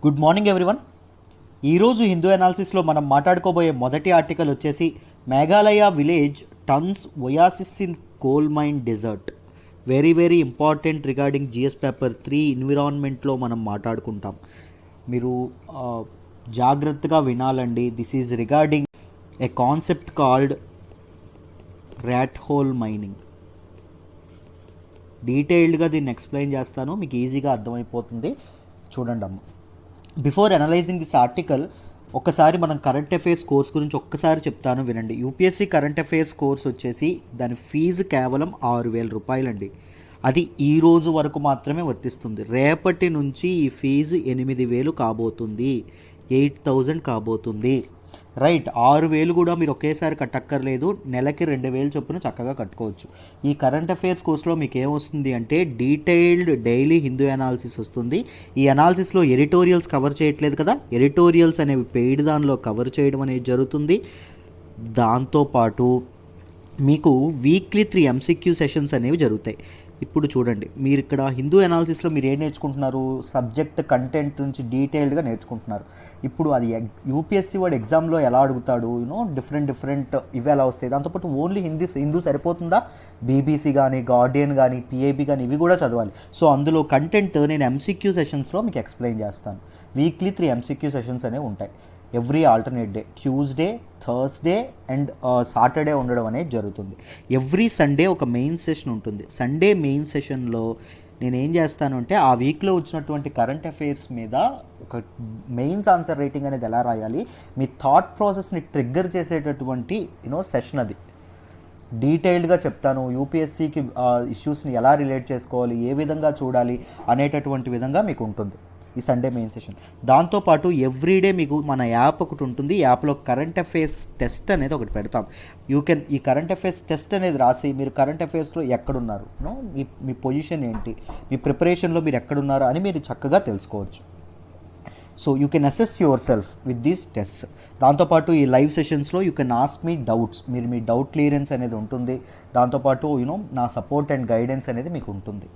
Good morning everyone. ఈరోజు హిందూ అనాలిసిస్లో మనం మాట్లాడుకోబోయే మొదటి ఆర్టికల్ వచ్చేసి Meghalaya village turns oasis in coal mine desert. Very important regarding GS paper 3 ఎన్విరాన్మెంట్లో మనం మాట్లాడుకుంటాం. మీరు జాగ్రత్తగా వినాలండి. This is regarding a concept called rat hole mining. డీటెయిల్డ్గా దీన్ని ఎక్స్ప్లెయిన్ చేస్తాను, మీకు ఈజీగా అర్థమైపోతుంది. చూడండి అమ్మ. బిఫోర్ అనలైజింగ్ దిస్ ఆర్టికల్ ఒక్కసారి మనం కరెంట్ అఫైర్స్ కోర్స్ గురించి ఒక్కసారి చెప్తాను, వినండి. యూపీఎస్సీ కరెంట్ అఫైర్స్ కోర్స్ వచ్చేసి దాని ఫీజు కేవలం 6,000 రూపాయలండి. అది ఈ రోజు వరకు మాత్రమే వర్తిస్తుంది. రేపటి నుంచి ఈ ఫీజు 8,000 కాబోతుంది, 8,000 కాబోతుంది. రైట్, 6,000 కూడా మీరు ఒకేసారి కట్టక్కర్లేదు. నెలకి 2,000 చొప్పున చక్కగా కట్టుకోవచ్చు. ఈ కరెంట్ అఫైర్స్ కోర్సులో మీకు ఏమొస్తుంది అంటే డీటెయిల్డ్ డైలీ హిందూ అనాలిసిస్ వస్తుంది. ఈ అనాలిసిస్లో ఎడిటోరియల్స్ కవర్ చేయట్లేదు కదా, ఎడిటోరియల్స్ అనేవి పెయిడ్ దానిలో కవర్ చేయడం అనేది జరుగుతుంది. దాంతోపాటు మీకు వీక్లీ 3 MCQ సెషన్స్ అనేవి జరుగుతాయి. ఇప్పుడు చూడండి, మీరు ఇక్కడ హిందూ అనాలిసిస్లో మీరు ఏం నేర్చుకుంటున్నారు, సబ్జెక్ట్ కంటెంట్ నుంచి డీటెయిల్డ్గా నేర్చుకుంటున్నారు. ఇప్పుడు అది యూపీఎస్సీ వాడు ఎగ్జామ్లో ఎలా అడుగుతాడు, డిఫరెంట్ ఇవి ఎలా వస్తాయి. దాంతోపాటు ఓన్లీ హిందూ సరిపోతుందా, బీబీసీ కానీ గార్డియన్ కానీ పిఐబి కానీ ఇవి కూడా చదవాలి. సో అందులో కంటెంట్ నేను MCQ సెషన్స్లో మీకు ఎక్స్ప్లెయిన్ చేస్తాను. వీక్లీ 3 MCQ సెషన్స్ అనేవి ఉంటాయి. Every alternate day, Tuesday, Thursday and Saturday ఉండడం అనేది జరుగుతుంది. ఎవ్రీ సండే ఒక మెయిన్ సెషన్ ఉంటుంది. సండే మెయిన్ సెషన్లో నేను ఏం చేస్తాను అంటే ఆ వీక్లో వచ్చినటువంటి కరెంట్ అఫైర్స్ మీద ఒక మెయిన్స్ ఆన్సర్ రైటింగ్ అనేది ఎలా రాయాలి, మీ థాట్ ప్రాసెస్ని ట్రిగ్గర్ చేసేటటువంటి సెషన్ అది. డీటెయిల్డ్గా చెప్తాను. యూపీఎస్సీకి ఇష్యూస్ని ఎలా రిలేట్ చేసుకోవాలి, ఏ విధంగా చూడాలి అనేటటువంటి విధంగా మీకు ఉంటుంది ఈ సండే మెయిన్ సెషన్. దాంతోపాటు ఎవ్రీడే మీకు మన యాప్ ఒకటి ఉంటుంది. యాప్లో కరెంట్ అఫైర్స్ టెస్ట్ అనేది ఒకటి పెడతాం. ఈ కరెంట్ అఫైర్స్ టెస్ట్ అనేది రాసి మీరు కరెంట్ అఫైర్స్లో ఎక్కడున్నారు, మీ పొజిషన్ ఏంటి, మీ ప్రిపరేషన్లో మీరు ఎక్కడున్నారు అని మీరు చక్కగా తెలుసుకోవచ్చు. So you can assess yourself with these test. దాంతోపాటు ఈ లైవ్ సెషన్స్లో యూ కెన్ ఆస్క్ మీ డౌట్స్. మీ డౌట్ క్లియరెన్స్ అనేది ఉంటుంది. దాంతోపాటు నా సపోర్ట్ అండ్ గైడెన్స్ అనేది మీకు ఉంటుంది.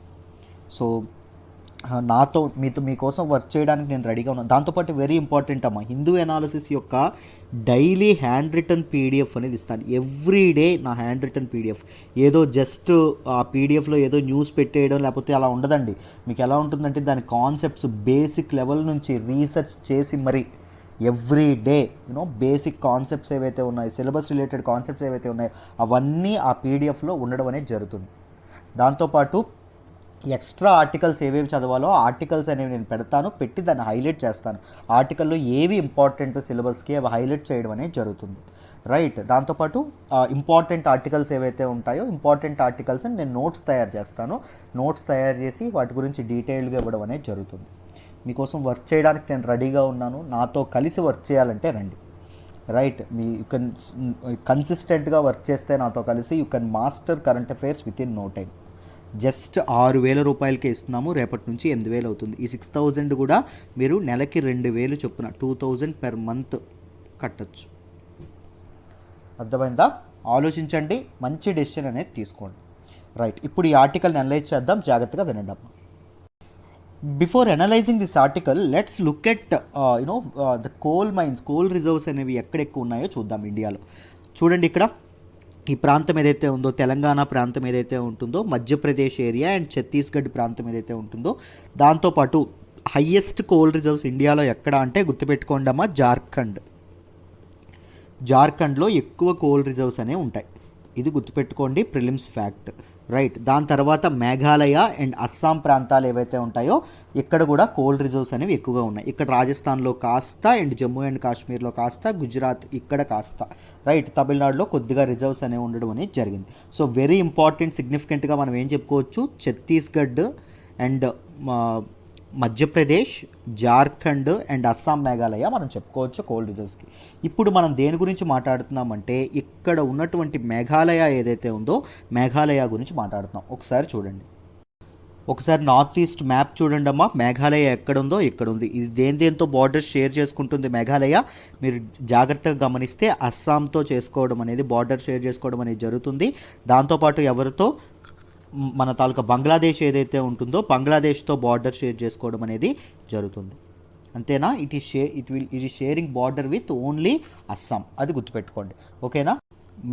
సో మీకోసం వర్క్ చేయడానికి నేను రెడీగా ఉన్నాను. దాంతోపాటు వెరీ ఇంపార్టెంట్ అమ్మా, హిందూ అనాలిసిస్ యొక్క డైలీ హ్యాండ్ రిటర్న్ PDF అనేది ఇస్తాను. ఎవ్రీ డే నా హ్యాండ్ రిటర్న్ PDF. ఏదో జస్ట్ ఆ PDFలో ఏదో న్యూస్ పెట్టేయడం లేకపోతే అలా ఉండదండి. మీకు ఎలా ఉంటుందంటే దాని కాన్సెప్ట్స్ బేసిక్ లెవెల్ నుంచి రీసెర్చ్ చేసి మరి ఎవ్రీ డే బేసిక్ కాన్సెప్ట్స్ ఏవైతే ఉన్నాయో, సిలబస్ రిలేటెడ్ కాన్సెప్ట్స్ ఏవైతే ఉన్నాయో అవన్నీ ఆ PDFలో ఉండడం అనేది జరుగుతుంది. దాంతోపాటు ఎక్స్ట్రా ఆర్టికల్స్ ఏవేవి చదవాలో ఆర్టికల్స్ అనేవి నేను పెట్టి దాన్ని హైలైట్ చేస్తాను. ఆర్టికల్లో ఏవి ఇంపార్టెంట్ సిలబస్కి అవి హైలైట్ చేయడం అనేది జరుగుతుంది. రైట్, దాంతోపాటు ఇంపార్టెంట్ ఆర్టికల్స్ ఏవైతే ఉంటాయో ఇంపార్టెంట్ ఆర్టికల్స్ నేను నోట్స్ తయారు చేస్తాను. నోట్స్ తయారు చేసి వాటి గురించి డీటెయిల్డ్గా ఇవ్వడం అనేది జరుగుతుంది. మీకోసం వర్క్ చేయడానికి నేను రెడీగా ఉన్నాను. నాతో కలిసి వర్క్ చేయాలంటే రండి. రైట్, యూ కెన్ కన్సిస్టెంట్గా వర్క్ చేస్తే నాతో కలిసి you can master current affairs within no time. Just 6,000 రూపాయలకే ఇస్తున్నాము. రేపటి నుంచి 8,000 అవుతుంది. ఈ 6,000 కూడా మీరు నెలకి 2,000 చొప్పున 2,000 పెర్ మంత్ కట్టచ్చు. అర్థమైందా? ఆలోచించండి, మంచి డెసిషన్ అనేది తీసుకోండి. రైట్, ఇప్పుడు ఈ ఆర్టికల్ని అనలైజ్ చేద్దాం. జాగ్రత్తగా వినండి. Before analysing this article let's look at the coal mines, coal reserves అనేవి ఎక్కడ ఎక్కువ ఉన్నాయో చూద్దాం ఇండియాలో. చూడండి, ఇక్కడ ఈ ప్రాంతం ఏదైతే ఉందో, తెలంగాణ ప్రాంతం ఏదైతే ఉంటుందో, మధ్యప్రదేశ్ ఏరియా అండ్ ఛత్తీస్గఢ్ ప్రాంతం ఏదైతే ఉంటుందో, దాంతోపాటు హయ్యెస్ట్ కోల్ రిజర్వ్స్ ఇండియాలో ఎక్కడ అంటే గుర్తుపెట్టుకోండి అమ్మా, జార్ఖండ్లో ఎక్కువ కోల్ రిజర్వ్స్ అనేవి ఉంటాయి. ఇది గుర్తుపెట్టుకోండి, ప్రిలిమ్స్ ఫ్యాక్ట్. రైట్, దాని తర్వాత మేఘాలయ అండ్ అస్సాం ప్రాంతాలు ఏవైతే ఉంటాయో ఇక్కడ కూడా కోల్ రిజర్వ్స్ అనేవి ఎక్కువగా ఉన్నాయి. ఇక్కడ రాజస్థాన్లో కాస్త అండ్ జమ్మూ అండ్ కాశ్మీర్లో కాస్త, గుజరాత్ ఇక్కడ కాస్త. రైట్, తమిళనాడులో కొద్దిగా రిజర్వ్స్ అనేవి ఉండడం అనేది జరిగింది. సో వెరీ ఇంపార్టెంట్, సిగ్నిఫికెంట్గా మనం ఏం చెప్పుకోవచ్చు, ఛత్తీస్గఢ్ అండ్ మధ్యప్రదేశ్, జార్ఖండ్ అండ్ అస్సాం, మేఘాలయ మనం చెప్పుకోవచ్చు కోల్ రిజర్వ్స్కి. ఇప్పుడు మనం దేని గురించి మాట్లాడుతున్నామంటే ఇక్కడ ఉన్నటువంటి మేఘాలయ ఏదైతే ఉందో మేఘాలయ గురించి మాట్లాడుతున్నాం. ఒకసారి చూడండి, ఒకసారి నార్త్ ఈస్ట్ మ్యాప్ చూడండి అమ్మా. మేఘాలయ ఎక్కడుందో ఇక్కడ ఉంది. ఇది దేంతో బార్డర్ షేర్ చేసుకుంటుంది మేఘాలయ, మీరు జాగ్రత్తగా గమనిస్తే అస్సాంతో చేసుకోవడం అనేది, బార్డర్ షేర్ చేసుకోవడం అనేది జరుగుతుంది. దాంతోపాటు ఎవరితో, మన తాలూకా బంగ్లాదేశ్ ఏదైతే ఉంటుందో బంగ్లాదేశ్తో బార్డర్ షేర్ చేసుకోవడం అనేది జరుగుతుంది. అంతేనా? It is sharing border with only Assam, అది గుర్తుపెట్టుకోండి. ఓకేనా?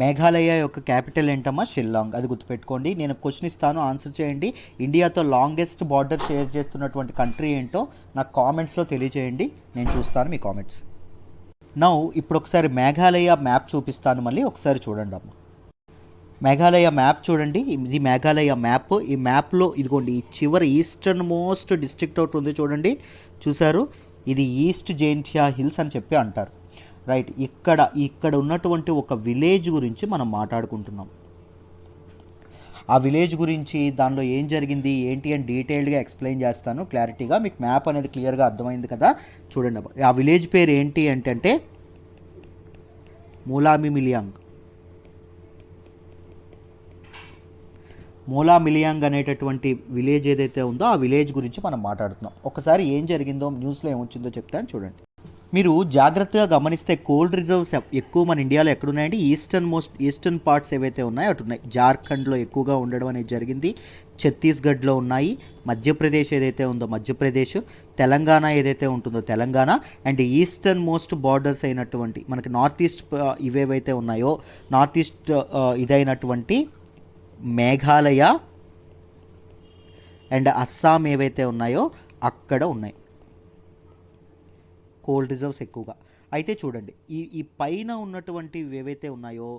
మేఘాలయ యొక్క క్యాపిటల్ ఏంటమ్మా? షిల్లాంగ్, అది గుర్తుపెట్టుకోండి. నేను క్వశ్చన్ ఇస్తాను, ఆన్సర్ చేయండి. ఇండియాతో లాంగెస్ట్ బార్డర్ షేర్ చేస్తున్నటువంటి కంట్రీ ఏంటో నాకు కామెంట్స్లో తెలియజేయండి, నేను చూస్తాను మీ కామెంట్స్. నౌ ఇప్పుడు ఒకసారి మేఘాలయ మ్యాప్ చూపిస్తాను, మళ్ళీ ఒకసారి చూడండి అమ్మ. మేఘాలయ మ్యాప్ చూడండి, ఇది మేఘాలయ మ్యాప్. ఈ మ్యాప్లో ఇదిగోండి ఈ చివరి ఈస్టర్న్ మోస్ట్ డిస్ట్రిక్ట్ ఒకటి ఉంది చూడండి, చూసారు? ఇది ఈస్ట్ జైంటియా హిల్స్ అని చెప్పి అంటారు. రైట్, ఇక్కడ ఉన్నటువంటి ఒక విలేజ్ గురించి మనం మాట్లాడుకుంటున్నాం. ఆ విలేజ్ గురించి, దానిలో ఏం జరిగింది ఏంటి అని డీటెయిల్డ్గా ఎక్స్ప్లెయిన్ చేస్తాను క్లారిటీగా. మీకు మ్యాప్ అనేది క్లియర్గా అర్థమైంది కదా? చూడండి, ఆ విలేజ్ పేరు ఏంటి అంటే మూలామిలియాంగ్. మూలామిలియాంగ్ అనేటటువంటి విలేజ్ ఏదైతే ఉందో ఆ విలేజ్ గురించి మనం మాట్లాడుతున్నాం. ఒకసారి ఏం జరిగిందో, న్యూస్లో ఏమొచ్చిందో చెప్తాను చూడండి. మీరు జాగ్రత్తగా గమనిస్తే కోల్డ్ రిజర్వ్స్ ఎక్కువ మన ఇండియాలో ఎక్కడున్నాయండి? ఈస్టర్న్ పార్ట్స్ ఏవైతే ఉన్నాయో అటు ఉన్నాయి. జార్ఖండ్లో ఎక్కువగా ఉండడం అనేది జరిగింది, ఛత్తీస్గఢ్లో ఉన్నాయి, మధ్యప్రదేశ్ ఏదైతే ఉందో మధ్యప్రదేశ్, తెలంగాణ ఏదైతే ఉంటుందో Telangana, and eastern most borders అయినటువంటి మనకి నార్త్ ఈస్ట్ ఇవేవైతే ఉన్నాయో north east ఇదైనటువంటి Meghalaya and Assam ఏవైతే ఉన్నాయో అక్కడ ఉన్నాయి కోల్డ్ రిజర్వ్స్ ఎక్కువగా. అయితే చూడండి, ఈ పైన ఉన్నటువంటివి ఏవైతే ఉన్నాయో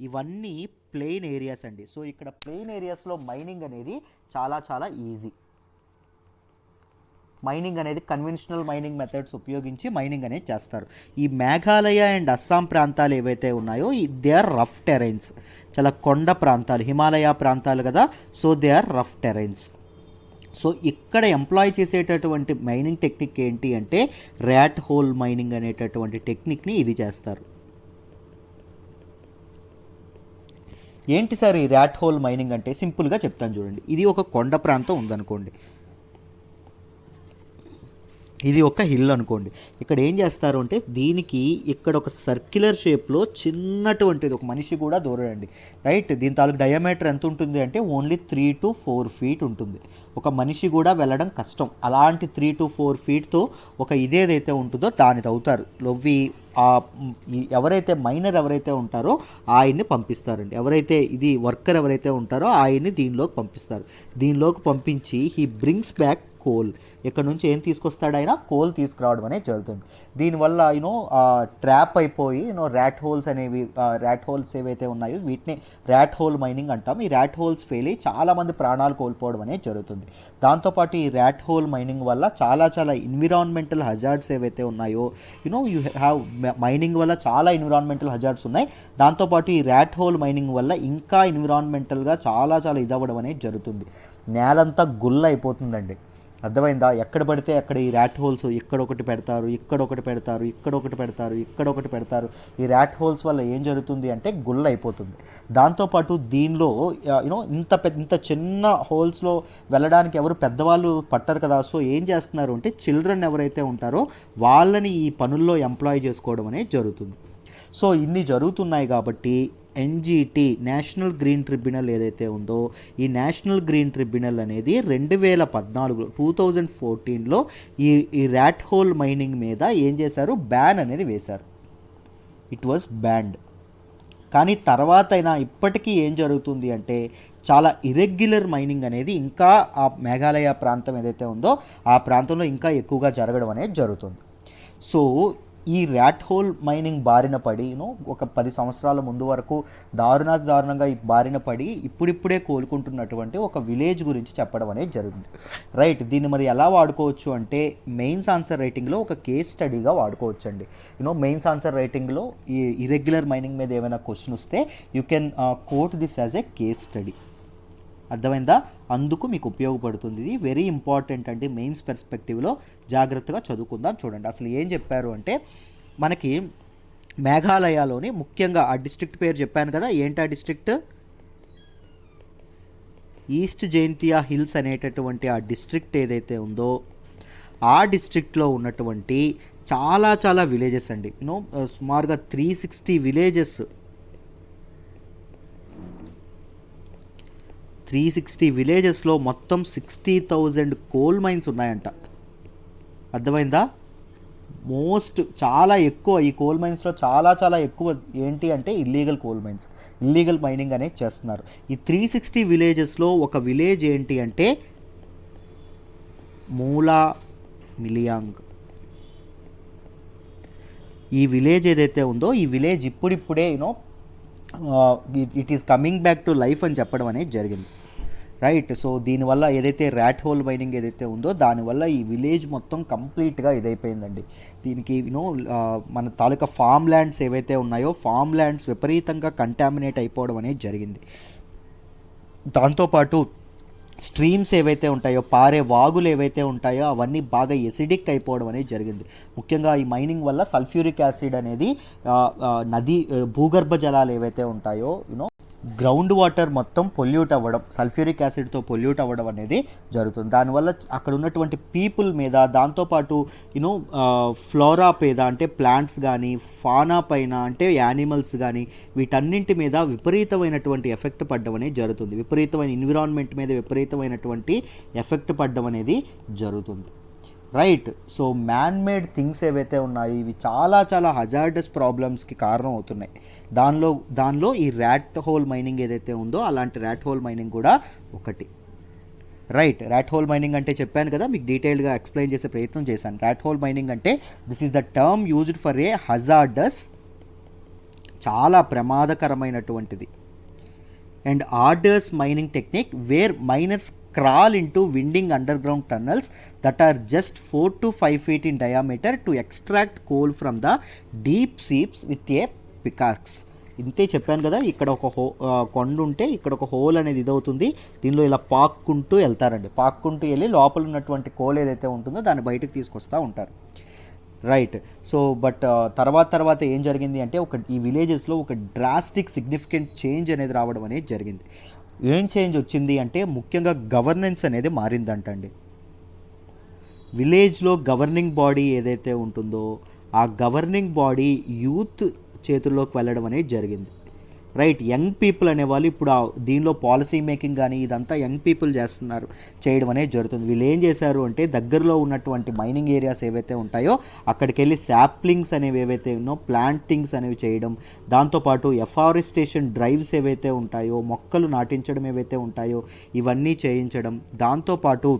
ఇవన్నీ ప్లెయిన్ ఏరియాస్ అండి. సో ఇక్కడ ప్లెయిన్ ఏరియాస్లో మైనింగ్ అనేది చాలా ఈజీ. మైనింగ్ అనేది కన్వెన్షనల్ మైనింగ్ మెథడ్స్ ఉపయోగించి మైనింగ్ అనేది చేస్తారు. ఈ మేఘాలయ అండ్ అస్సాం ప్రాంతాలు ఏవైతే ఉన్నాయో దే ఆర్ రఫ్ టెరైన్స్, చాలా కొండ ప్రాంతాలు, హిమాలయ ప్రాంతాలు కదా, so they are rough terrains. So ఇక్కడ ఎంప్లాయ్ చేసేటటువంటి మైనింగ్ టెక్నిక్ ఏంటి అంటే ర్యాట్ హోల్ మైనింగ్ అనేటటువంటి టెక్నిక్ని ఇది చేస్తారు. ఏంటి సార్ ఈ ర్యాట్ హోల్ మైనింగ్ అంటే? సింపుల్గా చెప్తాను చూడండి. ఇది ఒక కొండ ప్రాంతం ఉందనుకోండి, ఇది ఒక హిల్ అనుకోండి. ఇక్కడ ఏం చేస్తారు అంటే దీనికి ఇక్కడ ఒక సర్క్యులర్ షేప్లో చిన్నటువంటిది ఒక మనిషి కూడా దూరండి, రైట్? దీని తాలూకు డయామీటర్ ఎంత ఉంటుంది అంటే ఓన్లీ 3 to 4 feet ఉంటుంది. ఒక మనిషి కూడా వెళ్ళడం కష్టం. అలాంటి 3 to 4 feetతో ఒక ఇదేదైతే ఉంటుందో దాన్ని తవ్వుతారు. లొవ్వి ఎవరైతే మైనర్ ఎవరైతే ఉంటారో ఆయన్ని పంపిస్తారండి. ఎవరైతే ఇది వర్కర్ ఎవరైతే ఉంటారో ఆయన్ని దీనిలోకి పంపిస్తారు. దీనిలోకి పంపించి హీ బ్రింగ్స్ బ్యాక్ కోల్. ఇక్కడ నుంచి ఏం తీసుకొస్తాడు ఆయన? కోల్ తీసుకురావడం అనేది జరుగుతుంది. దీనివల్ల ట్రాప్ అయిపోయి ర్యాట్ హోల్స్ అనేవి, ర్యాట్ హోల్స్ ఏవైతే ఉన్నాయో వీటిని ర్యాట్ హోల్ మైనింగ్ అంటాం. ఈ ర్యాట్ హోల్స్ ఫెయిల్ అయ్యి చాలామంది ప్రాణాలు కోల్పోవడం అనేది జరుగుతుంది. దాంతోపాటు ఈ ర్యాట్ హోల్ మైనింగ్ వల్ల చాలా ఎన్విరాన్మెంటల్ హజార్డ్స్ ఏవైతే ఉన్నాయో యూ హ్యావ్ మైనింగ్ వల్ల చాలా ఎన్విరాన్మెంటల్ హజార్డ్స్ ఉన్నాయి. దాంతోపాటు ఈ ర్యాట్ హోల్ మైనింగ్ వల్ల ఇంకా ఎన్విరాన్మెంటల్గా చాలా ఇదవ్వడం అనేది జరుగుతుంది. నేలంతా గుల్ల అయిపోతుందండి, అర్థమైందా? ఎక్కడ పడితే అక్కడ ఈ ర్యాట్ హోల్స్ ఇక్కడొకటి పెడతారు, ఇక్కడొకటి పెడతారు, ఇక్కడొకటి పెడతారు, ఇక్కడొకటి పెడతారు. ఈ ర్యాట్ హోల్స్ వల్ల ఏం జరుగుతుంది అంటే గుల్ల అయిపోతుంది. దాంతోపాటు దీనిలో ఇంత చిన్న హోల్స్లో వెళ్ళడానికి ఎవరు పెద్దవాళ్ళు పట్టరు కదా. సో ఏం చేస్తున్నారు అంటే చిల్డ్రన్ ఎవరైతే ఉంటారో వాళ్ళని ఈ పనుల్లో ఎంప్లాయ్ చేసుకోవడం అనేది జరుగుతుంది. సో ఇన్ని జరుగుతున్నాయి కాబట్టి ఎన్జిటి నేషనల్ గ్రీన్ ట్రిబ్యునల్ ఏదైతే ఉందో ఈ నేషనల్ గ్రీన్ ట్రిబ్యునల్ అనేది 2014లో ఈ ర్యాట్ హోల్ మైనింగ్ మీద ఏం చేశారు? బ్యాన్ అనేది వేశారు. It was banned. కానీ తర్వాత అయినా ఇప్పటికీ ఏం జరుగుతుంది అంటే చాలా ఇరెగ్యులర్ మైనింగ్ అనేది ఇంకా ఆ మేఘాలయ ప్రాంతం ఏదైతే ఉందో ఆ ప్రాంతంలో ఇంకా ఎక్కువగా జరగడం అనేది జరుగుతుంది. సో ఈ ర్యాట్ హోల్ మైనింగ్ బారిన పడి ఒక 10 సంవత్సరాల ముందు వరకు దారుణంగా ఈ బారిన పడి ఇప్పుడిప్పుడే కోలుకుంటున్నటువంటి ఒక విలేజ్ గురించి చెప్పడం అనేది జరిగింది, రైట్? దీన్ని మరి ఎలా వాడుకోవచ్చు అంటే మెయిన్స్ ఆన్సర్ రైటింగ్లో ఒక కేస్ స్టడీగా వాడుకోవచ్చు అండి. మెయిన్స్ ఆన్సర్ రైటింగ్లో ఈ ఇరెగ్యులర్ మైనింగ్ మీద ఏమైనా క్వశ్చన్ వస్తే you can coat this as a case study. అర్థమైందా? అందుకు మీకు ఉపయోగపడుతుంది. ఇది వెరీ ఇంపార్టెంట్ అండి. మెయిన్స్ పర్స్పెక్టివ్లో జాగ్రత్తగా చదువుకుందాం. చూడండి అసలు ఏం చెప్పారు అంటే మనకి మేఘాలయలోని ముఖ్యంగా ఆ డిస్ట్రిక్ట్ పేరు చెప్పాను కదా, ఏంటి ఆ డిస్ట్రిక్ట్? ఈస్ట్ జైంటియా హిల్స్ అనేటటువంటి ఆ డిస్ట్రిక్ట్ ఏదైతే ఉందో ఆ డిస్ట్రిక్ట్లో ఉన్నటువంటి చాలా విలేజెస్ అండి. సుమారుగా 360 విలేజెస్ 360 విలేజెస్లో మొత్తం 60,000 కోల్ మైన్స్ ఉన్నాయంట. అర్థమైందా? చాలా ఎక్కువ ఈ కోల్ మైన్స్లో చాలా ఎక్కువ ఏంటి అంటే ఇల్లీగల్ మైనింగ్ అనేది చేస్తున్నారు. ఈ 360 విలేజెస్లో ఒక విలేజ్ ఏంటి అంటే మూలా మిలియాంగ్. ఈ విలేజ్ ఏదైతే ఉందో ఈ విలేజ్ ఇప్పుడిప్పుడే it is coming back to life అని చెప్పడం అనేది జరిగింది, రైట్. సో దీనివల్ల ఏదైతే ర్యాట్ హోల్ మైనింగ్ ఏదైతే ఉందో దానివల్ల ఈ విలేజ్ మొత్తం కంప్లీట్గా ఇదైపోయిందండి. దీనికి మన తాలూకా ఫామ్ ల్యాండ్స్ ఏవైతే ఉన్నాయో ఫామ్ ల్యాండ్స్ విపరీతంగా కంటామినేట్ అయిపోవడం అనేది జరిగింది. దాంతోపాటు స్ట్రీమ్స్ ఏవైతే ఉంటాయో, పారే వాగులు ఏవైతే ఉంటాయో అవన్నీ బాగా ఎసిడిక్ అయిపోవడం అనేది జరిగింది. ముఖ్యంగా ఈ మైనింగ్ వల్ల సల్ఫ్యూరిక్ యాసిడ్ అనేది భూగర్భ జలాలు ఏవైతే ఉంటాయో గ్రౌండ్ వాటర్ మొత్తం పొల్యూట్ అవ్వడం, సల్ఫ్యూరిక్ యాసిడ్తో పొల్యూట్ అవ్వడం అనేది జరుగుతుంది. దానివల్ల అక్కడ ఉన్నటువంటి పీపుల్ మీద, దాంతోపాటు ఫ్లోరా మీద అంటే ప్లాంట్స్ కానీ, ఫానా పైన అంటే యానిమల్స్ కానీ, వీటన్నింటి మీద విపరీతమైనటువంటి ఎఫెక్ట్ పడడం అనేది జరుగుతుంది. విపరీతమైన ఎన్విరాన్మెంట్ మీద విపరీతమైనటువంటి ఎఫెక్ట్ పడడం అనేది జరుగుతుంది, right. So man made things ఏవైతే ఉన్నాయో ఇవి చాలా హజార్డస్ ప్రాబ్లమ్స్కి కారణం అవుతున్నాయి. దానిలో ఈ ర్యాట్ హోల్ మైనింగ్ ఏదైతే ఉందో అలాంటి ర్యాట్ హోల్ మైనింగ్ కూడా ఒకటి, రైట్. ర్యాట్ హోల్ మైనింగ్ అంటే చెప్పాను కదా, మీకు డీటెయిల్గా ఎక్స్ప్లెయిన్ చేసే ప్రయత్నం చేశాను. ర్యాట్ హోల్ మైనింగ్ అంటే this is the term used for a hazardous, చాలా ప్రమాదకరమైనటువంటిది and arduous mining technique where miners crawl into winding underground tunnels that are just 4 to 5 feet in diameter to extract coal from the deep seeps with a pickaxe. ఇంతే చెప్పాను కదా, ఇక్కడ ఒక కొండ ఉంటే ఇక్కడ ఒక హోల్ అనేది ఇదవుతుంది, దీనిలో ఇలా పాక్కుంటూ వెళ్తారండి. పాక్కుంటూ వెళ్ళి లోపల ఉన్నటువంటి కోల్ ఏదైతే ఉంటుందో దాన్ని బయటకు తీసుకొస్తూ ఉంటారు, రైట్. సో బట్ తర్వాత ఏం జరిగింది అంటే ఈ విలేజెస్లో ఒక డ్రాస్టిక్ సిగ్నిఫికెంట్ చేంజ్ అనేది రావడం అనేది జరిగింది. ఏం చేంజ్ వచ్చింది అంటే ముఖ్యంగా గవర్నెన్స్ అనేది మారిందంటండి. విలేజ్లో గవర్నింగ్ బాడీ ఏదైతే ఉంటుందో ఆ గవర్నింగ్ బాడీ యూత్ చేతుల్లోకి వెళ్ళడం అనేది జరిగింది, రైట్. యంగ్ పీపుల్ అనేవాళ్ళు ఇప్పుడు దీనిలో పాలసీ మేకింగ్ కానీ ఇదంతా యంగ్ పీపుల్ చేయడం అనేది జరుగుతుంది. వీళ్ళు ఏం చేశారు అంటే దగ్గరలో ఉన్నటువంటి మైనింగ్ ఏరియాస్ ఏవైతే ఉంటాయో అక్కడికి వెళ్ళి శాప్లింగ్స్ అనేవి ఏవైతే ప్లాంటింగ్స్ అనేవి చేయడం, దాంతోపాటు ఎఫారెస్టేషన్ డ్రైవ్స్ ఏవైతే ఉంటాయో, మొక్కలు నాటించడం ఏవైతే ఉంటాయో ఇవన్నీ చేయించడం, దాంతోపాటు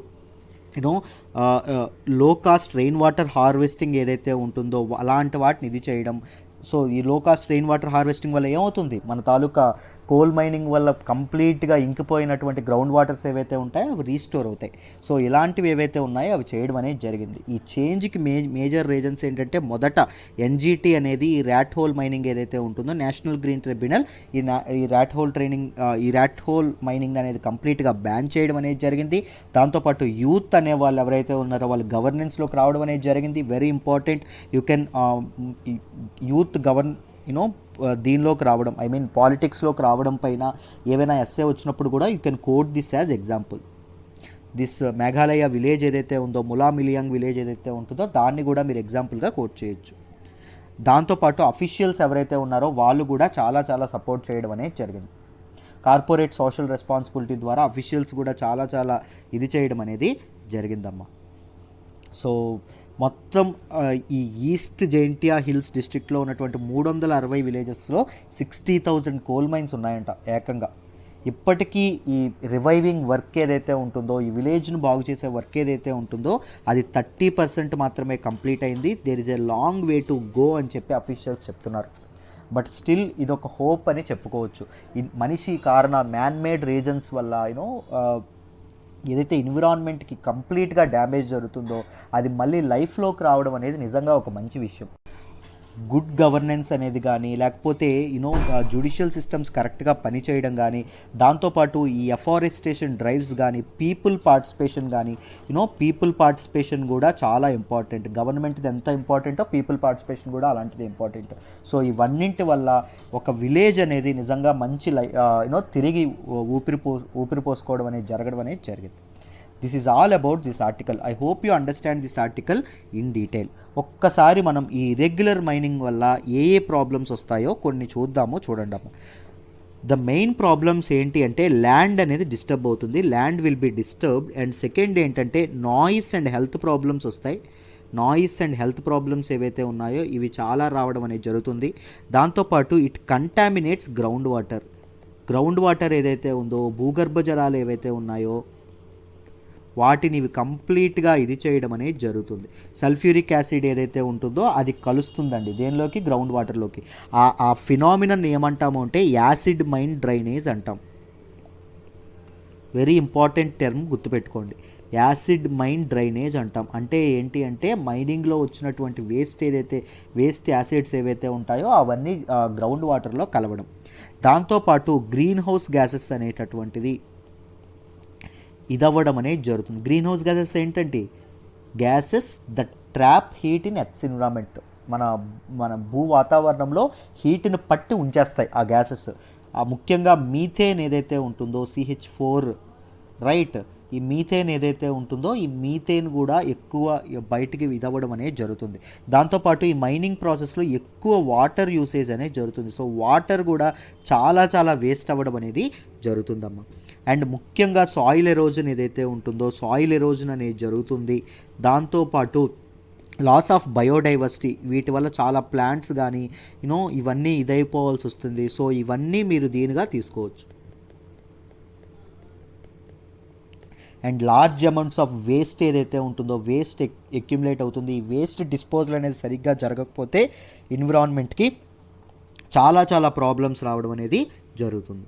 లో కాస్ట్ రెయిన్ వాటర్ హార్వెస్టింగ్ ఏదైతే ఉంటుందో అలాంటి వాటిని ఇది చేయడం. సో ఈ లో కాస్ట్ రెయిన్ వాటర్ హార్వెస్టింగ్ వల్ల ఏమవుతుంది, మన తాలూకా కోల్ మైనింగ్ వల్ల కంప్లీట్గా ఇంకిపోయినటువంటి గ్రౌండ్ వాటర్స్ ఏవైతే ఉంటాయో అవి రీస్టోర్ అవుతాయి. సో ఇలాంటివి ఏవైతే ఉన్నాయో అవి చేయడం అనేది జరిగింది. ఈ చేంజ్కి మేజర్ రీజన్స్ ఏంటంటే మొదట ఎన్జిటి అనేది ఈ ర్యాట్ హోల్ మైనింగ్ ఏదైతే ఉంటుందో నేషనల్ గ్రీన్ ట్రిబ్యునల్ ఈ ర్యాట్ హోల్ మైనింగ్ అనేది కంప్లీట్గా బ్యాన్ చేయడం అనేది జరిగింది. దాంతోపాటు యూత్ అనే వాళ్ళు ఎవరైతే ఉన్నారో వాళ్ళు గవర్నెన్స్లోకి రావడం అనేది జరిగింది. Very important, you can youth దీనిలోకి రావడం, ఐ మీన్ పాలిటిక్స్లోకి రావడం పైన ఏవైనా ఎస్సే వచ్చినప్పుడు కూడా you can coat this as example. This Meghalaya village ఏదైతే ఉందో, ములా మిలియాంగ్ విలేజ్ ఏదైతే ఉంటుందో దాన్ని కూడా మీరు ఎగ్జాంపుల్గా కోట్ చేయొచ్చు. దాంతోపాటు అఫీషియల్స్ ఎవరైతే ఉన్నారో వాళ్ళు కూడా చాలా సపోర్ట్ చేయడం అనేది జరిగింది. కార్పొరేట్ సోషల్ రెస్పాన్సిబిలిటీ ద్వారా అఫీషియల్స్ కూడా చాలా ఇది చేయడం అనేది జరిగిందమ్మా. సో మొత్తం ఈ ఈస్ట్ జైంటియా హిల్స్ డిస్ట్రిక్ట్లో ఉన్నటువంటి 360 విలేజెస్లో 60,000 కోల్ మైన్స్ ఉన్నాయంట ఏకంగా. ఇప్పటికీ ఈ రివైవింగ్ వర్క్ ఏదైతే ఉంటుందో, ఈ విలేజ్ను బాగు చేసే వర్క్ ఏదైతే ఉంటుందో అది 30% మాత్రమే కంప్లీట్ అయింది. There is a long way to go అని చెప్పి అఫీషియల్స్ చెప్తున్నారు. బట్ స్టిల్ ఇదొక హోప్ అని చెప్పుకోవచ్చు. మనిషి మ్యాన్ మేడ్ రీజన్స్ వల్ల ఏదైతే ఎన్విరాన్మెంట్కి కంప్లీట్గా డ్యామేజ్ జరుగుతుందో అది మళ్ళీ లైఫ్లోకి రావడం అనేది నిజంగా ఒక మంచి విషయం. గుడ్ గవర్నెన్స్ అనేది కానీ, లేకపోతే జ్యుడిషియల్ సిస్టమ్స్ కరెక్ట్గా పనిచేయడం కానీ, దాంతోపాటు ఈ ఎఫారెస్టేషన్ డ్రైవ్స్ కానీ, పీపుల్ పార్టిసిపేషన్ కూడా చాలా ఇంపార్టెంట్. గవర్నమెంట్ది ఎంత ఇంపార్టెంటో పీపుల్ పార్టిసిపేషన్ కూడా అలాంటిది ఇంపార్టెంట్. సో ఇవన్నింటి వల్ల ఒక విలేజ్ అనేది నిజంగా మంచి తిరిగి ఊపిరి పోసుకోవడం అనేది జరగడం అనేది జరిగింది. This is all about this article. I hope you understand this article in detail. ఒక్కసారి మనం ఈ ఇర్రెగ్యులర్ మైనింగ్ వల్ల ఏ ప్రాబ్లమ్స్ వస్తాయో కొన్ని చూడండి. ద మెయిన్ ప్రాబ్లమ్స్ ఏంటి అంటే ల్యాండ్ అనేది డిస్టర్బ్ అవుతుంది, land will be disturbed. And second ఏంటంటే నాయిస్ అండ్ హెల్త్ ప్రాబ్లమ్స్ వస్తాయి. నాయిస్ అండ్ హెల్త్ ప్రాబ్లమ్స్ ఏవైతే ఉన్నాయో ఇవి చాలా రావడం అనేది జరుగుతుంది. దాంతోపాటు ఇట్ కంటామినేట్స్ గ్రౌండ్ వాటర్ ఏదైతే ఉందో, భూగర్భ జలాలు ఏవైతే ఉన్నాయో వాటిని ఇవి కంప్లీట్గా ఇది చేయడం అనేది జరుగుతుంది. సల్ఫ్యూరిక్ యాసిడ్ ఏదైతే ఉంటుందో అది కలుస్తుందండి దేనిలోకి, గ్రౌండ్ వాటర్లోకి. ఆ ఫినామినన్ ఏమంటాము అంటే యాసిడ్ మైన్ డ్రైనేజ్ అంటాం. వెరీ ఇంపార్టెంట్ టర్మ్ గుర్తుపెట్టుకోండి, యాసిడ్ మైన్ డ్రైనేజ్ అంటాం. అంటే ఏంటి అంటే మైనింగ్లో వచ్చినటువంటి వేస్ట్ యాసిడ్స్ ఏవైతే ఉంటాయో అవన్నీ గ్రౌండ్ వాటర్లో కలవడం. దాంతోపాటు గ్రీన్ హౌస్ గ్యాసెస్ అనేటటువంటిది ఇదవ్వడం అనేది జరుగుతుంది. గ్రీన్ హౌస్ గ్యాసెస్ ఏంటంటే gases that trap heat in earth's environment. మన భూ వాతావరణంలో హీట్ని పట్టి ఉంచేస్తాయి ఆ గ్యాసెస్. ముఖ్యంగా మీథేన్ ఏదైతే ఉంటుందో CH4 రైట్, ఈ మీథేన్ ఏదైతే ఉంటుందో ఈ మీథేన్ కూడా ఎక్కువ బయటికి ఇదవ్వడం అనేది జరుగుతుంది. దాంతోపాటు ఈ మైనింగ్ ప్రాసెస్లో ఎక్కువ వాటర్ యూసేజ్ అనేది జరుగుతుంది. సో వాటర్ కూడా చాలా చాలా వేస్ట్ అవ్వడం అనేది జరుగుతుందమ్మా. అండ్ ముఖ్యంగా సాయిల్ ఎరోజన్ ఏదైతే ఉంటుందో సాయిల్ ఎరోజన్ అనేది జరుగుతుంది. దాంతోపాటు లాస్ ఆఫ్ బయోడైవర్సిటీ, వీటి వల్ల చాలా ప్లాంట్స్ కానీ ఇవన్నీ ఇదైపోవాల్సి వస్తుంది. సో ఇవన్నీ మీరు దీనిగా తీసుకోవచ్చు. And large amounts of waste ఏదైతే ఉంటుందో వేస్ట్ అక్యుములేట్ అవుతుంది. ఈ వేస్ట్ డిస్పోజల్ అనేది సరిగ్గా జరగకపోతే ఎన్విరాన్మెంట్కి చాలా చాలా ప్రాబ్లమ్స్ రావడం అనేది జరుగుతుంది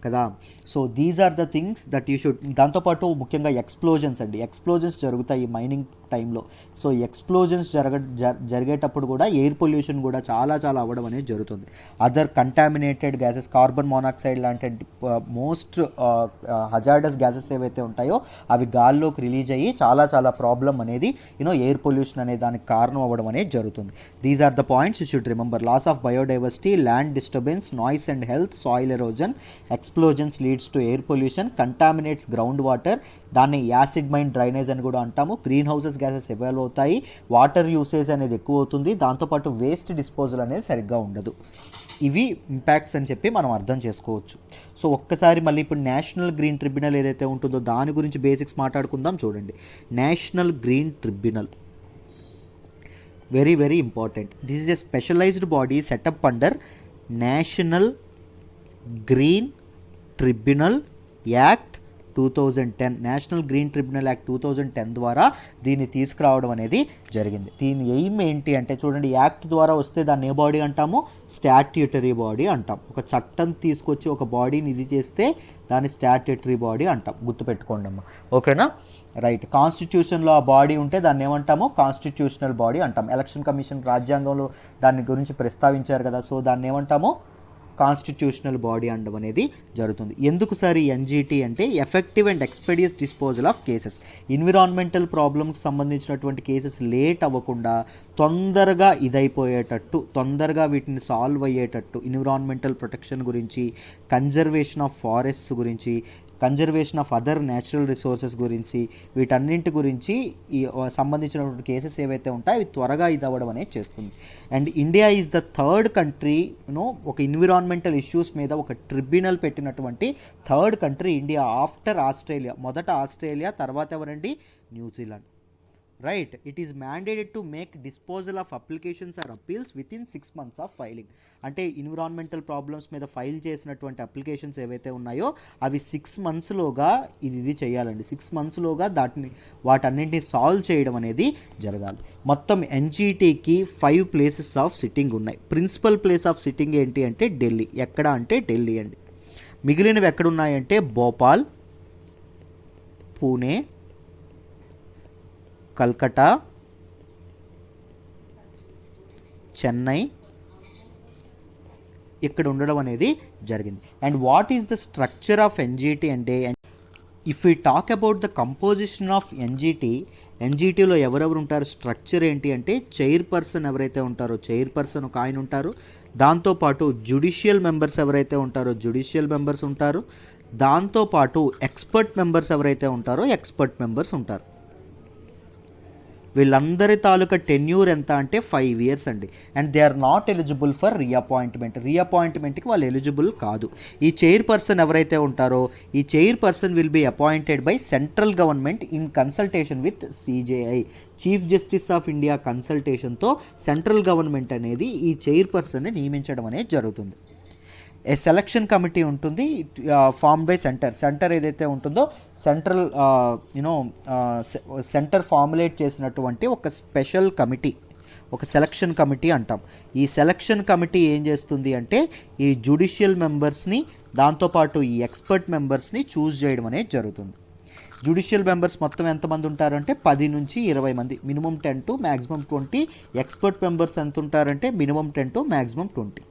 కదా. So these are the things that you should. దాంతోపాటు ముఖ్యంగా ఎక్స్ప్లోజన్స్ జరుగుతాయి ఈ మైనింగ్ టైంలో. సో ఎక్స్ప్లోజన్స్ జరిగేటప్పుడు కూడా ఎయిర్ పొల్యూషన్ కూడా చాలా చాలా అవ్వడం అనేది జరుగుతుంది. Other contaminated gases, carbon monoxide లాంటి మోస్ట్ హజార్డస్ గ్యాసెస్ ఏవైతే ఉంటాయో అవి గాల్లోకి రిలీజ్ అయ్యి చాలా చాలా ప్రాబ్లం అనేది ఎయిర్ పొల్యూషన్ అనే దానికి కారణం అవ్వడం అనేది జరుగుతుంది. These are the points you should remember. Loss of biodiversity, land disturbance, noise and health, soil erosion, explosions leads to air pollution, contaminates ground water, దాన్ని యాసిడ్ మైన్ డ్రైనేజ్ అని కూడా అంటాము. గ్రీన్ హౌసెస్ గ్యాసెస్ ఎవాల్వ్ అవుతాయి, water usage అనేది ఎక్కువ అవుతుంది, దాంతోపాటు waste disposal అనేది సరిగ్గా ఉండదు. ఇవి ఇంపాక్ట్స్ అని చెప్పి మనం అర్థం చేసుకోవచ్చు. సో ఒక్కసారి మళ్ళీ ఇప్పుడు నేషనల్ గ్రీన్ ట్రిబ్యునల్ ఏదైతే ఉంటుందో దాని గురించి బేసిక్స్ మాట్లాడుకుందాం. చూడండి, national green tribunal very very important. This is a specialised body set up under national green tribunal act 2010. National green tribunal act 2010 ద్వారా దీన్ని తీసుకురావడం అనేది జరిగింది. దీని ఎయిమ్ ఏంటి అంటే చూడండి, యాక్ట్ ద్వారా వస్తే దాన్ని ఏ బాడీ అంటాము, స్టాట్యూటరీ బాడీ అంటాం. ఒక చట్టం తీసుకొచ్చి ఒక బాడీని ఇది చేస్తే దాన్ని స్టాట్యూటరీ బాడీ అంటాం. గుర్తుపెట్టుకోండి అమ్మా, ఓకేనా? రైట్. కాన్స్టిట్యూషన్లో ఆ బాడీ ఉంటే దాన్ని ఏమంటాము, కాన్స్టిట్యూషనల్ బాడీ అంటాం. ఎలక్షన్ కమిషన్ రాజ్యాంగంలో దాని గురించి ప్రస్తావించారు కదా, సో దాన్ని ఏమంటాము, కాన్స్టిట్యూషనల్ బాడీ అనడం అనేది జరుగుతుంది. ఎందుకు సార్ ఈ ఎన్జిటి అంటే effective and expeditious disposal of cases. Environmental ప్రాబ్లమ్కి సంబంధించినటువంటి కేసెస్ లేట్ అవ్వకుండా తొందరగా ఇదైపోయేటట్టు, తొందరగా వీటిని సాల్వ్ అయ్యేటట్టు ఎన్విరాన్మెంటల్ ప్రొటెక్షన్ గురించి, కన్జర్వేషన్ ఆఫ్ ఫారెస్ట్స్ గురించి, conservation of other natural resources గురించి, వీటన్నింటి గురించి ఈ సంబంధించినటువంటి కేసెస్ ఏవైతే ఉంటాయో అవి త్వరగా ఇది అవ్వడం అనేది చేస్తుంది. And India is the third country ఒక ఎన్విరాన్మెంటల్ ఇష్యూస్ మీద ఒక ట్రిబ్యునల్ పెట్టినటువంటి third country India after Australia. మొదట ఆస్ట్రేలియా, తర్వాత ఎవరండి, New Zealand. Right. It is mandated to make disposal of applications or appeals within 6 months of filing. అంటే environmental problems మీద file చేసినటువంటి అప్లికేషన్స్ ఏవైతే ఉన్నాయో అవి 6 monthsలోగా ఇది చేయాలండి. 6 monthsలోగా వాటన్నింటినీ సాల్వ్ చేయడం అనేది జరగాలి. మొత్తం ఎన్జిటికి 5 places ఆఫ్ సిట్టింగ్ ఉన్నాయి. ప్రిన్సిపల్ ప్లేస్ ఆఫ్ సిట్టింగ్ ఏంటి అంటే ఢిల్లీ. ఎక్కడ అంటే ఢిల్లీ అండి. మిగిలినవి ఎక్కడున్నాయంటే భోపాల్, పూణే, కల్కటా, చెన్నై ఇక్కడ ఉండడం అనేది జరిగింది. And what is the structure of NGT అంటే, if you talk about the composition of ఎన్జిటిలో ఎవరెవరు ఉంటారు, స్ట్రక్చర్ ఏంటి అంటే చైర్పర్సన్ ఎవరైతే ఉంటారో చైర్పర్సన్ ఒక ఆయన ఉంటారు. దాంతోపాటు జ్యుడిషియల్ మెంబర్స్ ఎవరైతే ఉంటారో జ్యుడిషియల్ మెంబర్స్ ఉంటారు. దాంతోపాటు ఎక్స్పర్ట్ మెంబర్స్ ఎవరైతే ఉంటారో ఎక్స్పర్ట్ మెంబర్స్ ఉంటారు. వీళ్ళందరి తాలూకా టెన్యూర్ ఎంత అంటే 5 years అండి. And they are not eligible for రీఅపాయింట్మెంట్కి వాళ్ళు ఎలిజిబుల్ కాదు. ఈ చైర్పర్సన్ ఎవరైతే ఉంటారో ఈ chairperson will be appointed by central government in consultation with CJI, chief justice of India కన్సల్టేషన్తో సెంట్రల్ గవర్నమెంట్ అనేది ఈ చైర్పర్సన్ని నియమించడం అనేది జరుగుతుంది. ఏ సెలక్షన్ కమిటీ ఉంటుంది ఫార్మ్ బై సెంటర్ ఏదైతే ఉంటుందో సెంట్రల్ సెంటర్ ఫార్ములేట్ చేసినటువంటి ఒక స్పెషల్ కమిటీ, ఒక సెలక్షన్ కమిటీ అంటాం. ఈ సెలక్షన్ కమిటీ ఏం చేస్తుంది అంటే ఈ జ్యుడిషియల్ మెంబర్స్ని దాంతోపాటు ఈ ఎక్స్పర్ట్ మెంబర్స్ని చూస్ చేయడం అనేది జరుగుతుంది. జ్యుడిషియల్ మెంబర్స్ మొత్తం ఎంతమంది ఉంటారంటే 10 నుంచి 20 మంది, minimum 10 to maximum 20. Expert members ఎంత ఉంటారంటే మినిమం 10 to మ్యాక్సిమం 20.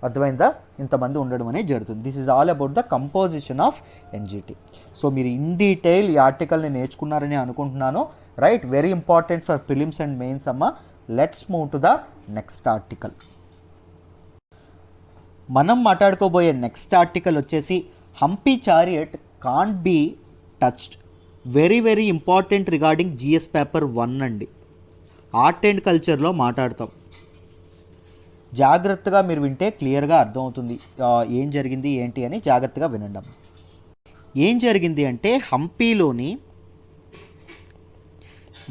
అర్థమైందా? ఇంతమంది ఉండడం అనేది జరుగుతుంది. This is all about the composition of NGT. So మీరు ఇన్ డీటెయిల్ ఈ ఆర్టికల్ని నేర్చుకున్నారని అనుకుంటున్నాను. Right, very important for prelims and mains అమ్మ. Let's move to the next article. మనం మాట్లాడుకోబోయే నెక్స్ట్ ఆర్టికల్ వచ్చేసి Hampi chariot can't be touched. Very very important regarding GS paper 1 అండి. ఆర్ట్ అండ్ కల్చర్లో మాట్లాడతాం. జాగ్రత్తగా మీరు వింటే క్లియర్గా అర్థమవుతుంది ఏం జరిగింది ఏంటి అని. జాగ్రత్తగా వినండి. ఏం జరిగింది అంటే హంపీలోని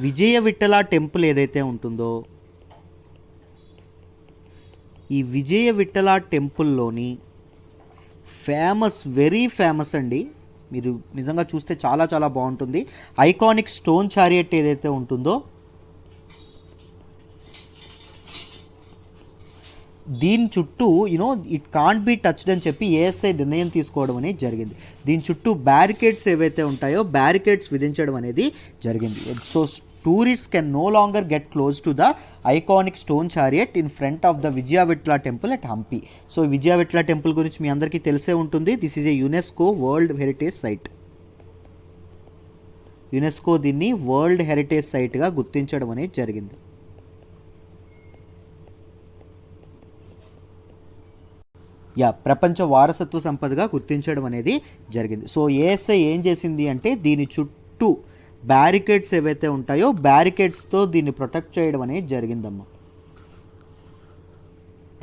విజయ విఠల టెంపుల్ ఏదైతే ఉంటుందో ఈ విజయ విఠల టెంపుల్లోని ఫేమస్, వెరీ ఫేమస్ అండి, మీరు నిజంగా చూస్తే చాలా చాలా బాగుంటుంది, ఐకానిక్ స్టోన్ చారియట్ ఏదైతే ఉంటుందో దీని చుట్టూ ఇట్ కాంట్ బీ టచ్డ్ అని చెప్పి ASI నిర్ణయం తీసుకోవడం అనేది జరిగింది. దీని చుట్టూ బ్యారికేడ్స్ ఏవైతే ఉంటాయో బ్యారికేడ్స్ విధించడం అనేది జరిగింది. So tourists can no longer get close to the iconic stone chariot in front of the Vijaya Vittala temple at Hampi. So Vijaya Vittala temple గురించి మీ అందరికీ తెలిసే ఉంటుంది. This is a UNESCO world heritage site. UNESCO దీన్ని వరల్డ్ హెరిటేజ్ సైట్గా గుర్తించడం అనేది జరిగింది. ప్రపంచ వారసత్వ సంపదగా గుర్తించడం అనేది జరిగింది. సో ASI ఏం చేసింది అంటే దీని చుట్టూ బ్యారికేడ్స్ ఏవైతే ఉంటాయో బ్యారికేడ్స్తో దీన్ని ప్రొటెక్ట్ చేయడం అనేది జరిగిందమ్మా.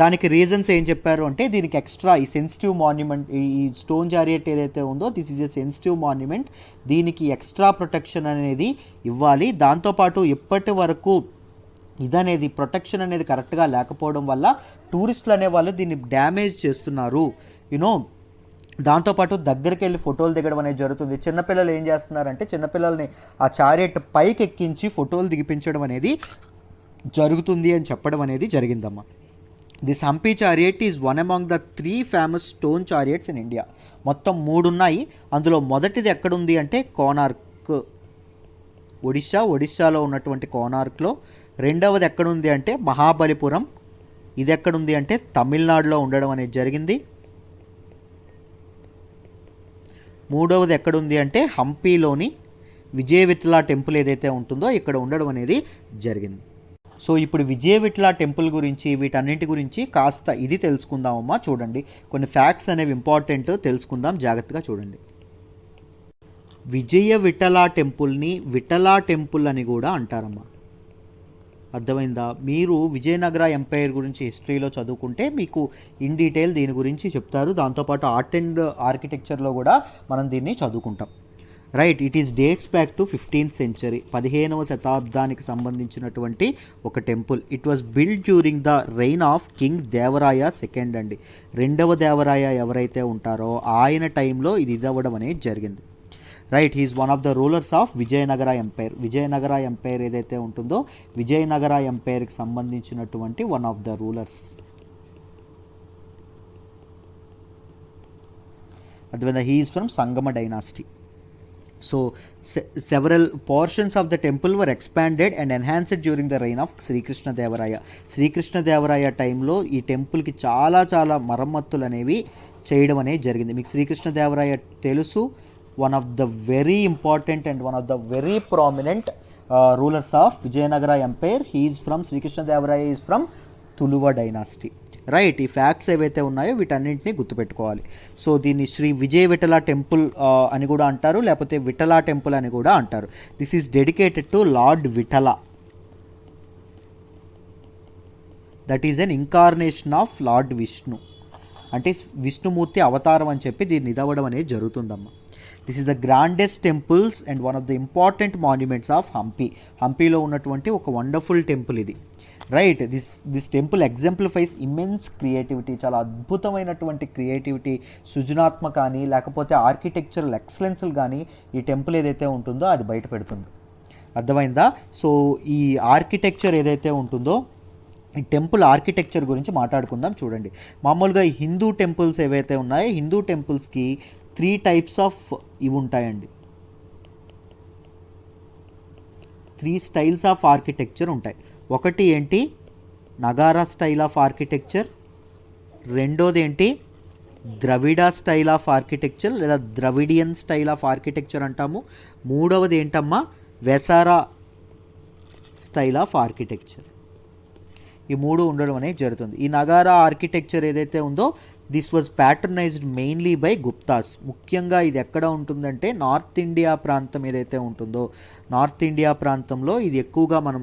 దానికి రీజన్స్ ఏం చెప్పారు అంటే దీనికి ఎక్స్ట్రా ఈ సెన్సిటివ్ మాన్యుమెంట్, ఈ స్టోన్ చారియట్ ఏదైతే ఉందో this is a sensitive monument, దీనికి ఎక్స్ట్రా ప్రొటెక్షన్ అనేది ఇవ్వాలి. దాంతోపాటు ఇప్పటి వరకు ఇదనేది ప్రొటెక్షన్ అనేది కరెక్ట్గా లేకపోవడం వల్ల టూరిస్టులు అనేవాళ్ళు దీన్ని డ్యామేజ్ చేస్తున్నారు. దాంతోపాటు దగ్గరికి వెళ్ళి ఫోటోలు దిగడం అనేది జరుగుతుంది. చిన్నపిల్లలు ఏం చేస్తున్నారంటే చిన్నపిల్లల్ని ఆ చారియట్ పైకి ఎక్కించి ఫోటోలు దిగిపించడం అనేది జరుగుతుంది అని చెప్పడం అనేది జరిగిందమ్మా. This Hampi chariot is one among the 3 famous stone chariots in India. మొత్తం 3 ఉన్నాయి. అందులో మొదటిది ఎక్కడుంది అంటే కోనార్క్, ఒడిశాలో ఉన్నటువంటి కోనార్క్లో. రెండవది ఎక్కడుంది అంటే మహాబలిపురం, ఇది ఎక్కడుంది అంటే తమిళనాడులో ఉండడం అనేది జరిగింది. మూడవది ఎక్కడుంది అంటే హంపీలోని విజయ విఠల టెంపుల్ ఏదైతే ఉంటుందో ఇక్కడ ఉండడం అనేది జరిగింది. సో ఇప్పుడు విజయ విఠల టెంపుల్ గురించి వీటన్నింటి గురించి కాస్త ఇది తెలుసుకుందామమ్మా. చూడండి, కొన్ని ఫ్యాక్ట్స్ అనేవి ఇంపార్టెంట్, తెలుసుకుందాం, జాగ్రత్తగా చూడండి. విజయ విఠల టెంపుల్ని విఠల టెంపుల్ అని కూడా అంటారమ్మా. అర్థమైందా? మీరు విజయనగర ఎంపైర్ గురించి హిస్టరీలో చదువుకుంటే మీకు ఇన్ డీటెయిల్ దీని గురించి చెప్తారు. దాంతోపాటు ఆర్ట్ అండ్ ఆర్కిటెక్చర్లో కూడా మనం దీన్ని చదువుకుంటాం. Right, it is dates back to 15th century, 15వ శతాబ్దానికి సంబంధించినటువంటి ఒక temple. It was build during the reign of king Devaraya second అండి. 2వ దేవరాయ ఎవరైతే ఉంటారో ఆయన టైంలో ఇది ఇదవ్వడం అనేది జరిగింది. Right, he's one of the rulers of Vijayanagara empire. Vijayanagara empire ఏదైతే ఉంటుందో విజయనగర ఎంపైర్కి సంబంధించినటువంటి వన్ ఆఫ్ ద రూలర్స్. అర్థమైందా? He's from Sangama dynasty. So several portions of the temple were expanded and enhanced during the reign of Srikrishnadevaraya. Srikrishnadevaraya టైంలో ఈ టెంపుల్కి చాలా చాలా మరమ్మతులు అనేవి చేయడం అనేది జరిగింది. మీకు శ్రీకృష్ణదేవరాయ తెలుసు, one of the very important and one of the very prominent rulers of Vijayanagara Empire. He is from Sri Krishna Devaraya is from Tuluva dynasty. Right, ఈ ఫ్యాక్ట్స్ ఏవైతే ఉన్నాయో వీటన్నింటినీ గుర్తుపెట్టుకోవాలి. సో దీన్ని శ్రీ విజయ విఠల టెంపుల్ అని కూడా అంటారు, లేకపోతే విఠల టెంపుల్ అని కూడా అంటారు. This is dedicated to lord Vitthala, that is an incarnation of lord Vishnu, అంటే విష్ణుమూర్తి అవతారం అని చెప్పి దీన్ని ఇదవ్వడం అనేది జరుగుతుందమ్మా. This is the grandest temples and one of the important monuments of Hampi. హంపీలో ఉన్నటువంటి ఒక వండర్ఫుల్ టెంపుల్ ఇది. Right, this temple exemplifies immense creativity, చాలా అద్భుతమైనటువంటి క్రియేటివిటీ, సృజనాత్మక కానీ లేకపోతే ఆర్కిటెక్చరల్ ఎక్సలెన్స్లు కానీ ఈ టెంపుల్ ఏదైతే ఉంటుందో అది బయట పెడుతుంది. అర్థమైందా? సో ఈ ఆర్కిటెక్చర్ ఏదైతే ఉంటుందో, ఈ టెంపుల్ ఆర్కిటెక్చర్ గురించి మాట్లాడుకుందాం. చూడండి, మామూలుగా ఈ హిందూ టెంపుల్స్ ఏవైతే ఉన్నాయో, హిందూ టెంపుల్స్కి 3 టైప్స్ ఆఫ్ ఇవి ఉంటాయండి, 3 స్టైల్స్ ఆఫ్ ఆర్కిటెక్చర్ ఉంటాయి. ఒకటి ఏంటి, నగారా స్టైల్ ఆఫ్ ఆర్కిటెక్చర్. రెండోది ఏంటి, ద్రవిడ స్టైల్ ఆఫ్ ఆర్కిటెక్చర్ లేదా ద్రవిడియన్ స్టైల్ ఆఫ్ ఆర్కిటెక్చర్ అంటాము. మూడవది ఏంటమ్మా, వెసారా స్టైల్ ఆఫ్ ఆర్కిటెక్చర్. ఈ 3 ఉండడం అనేది జరుగుతుంది. ఈ నగారా ఆర్కిటెక్చర్ ఏదైతే ఉందో this was patronised mainly by Guptas. ముఖ్యంగా ఇది ఎక్కడ ఉంటుందంటే నార్త్ ఇండియా ప్రాంతం ఏదైతే ఉంటుందో, నార్త్ ఇండియా ప్రాంతంలో ఇది ఎక్కువగా మనం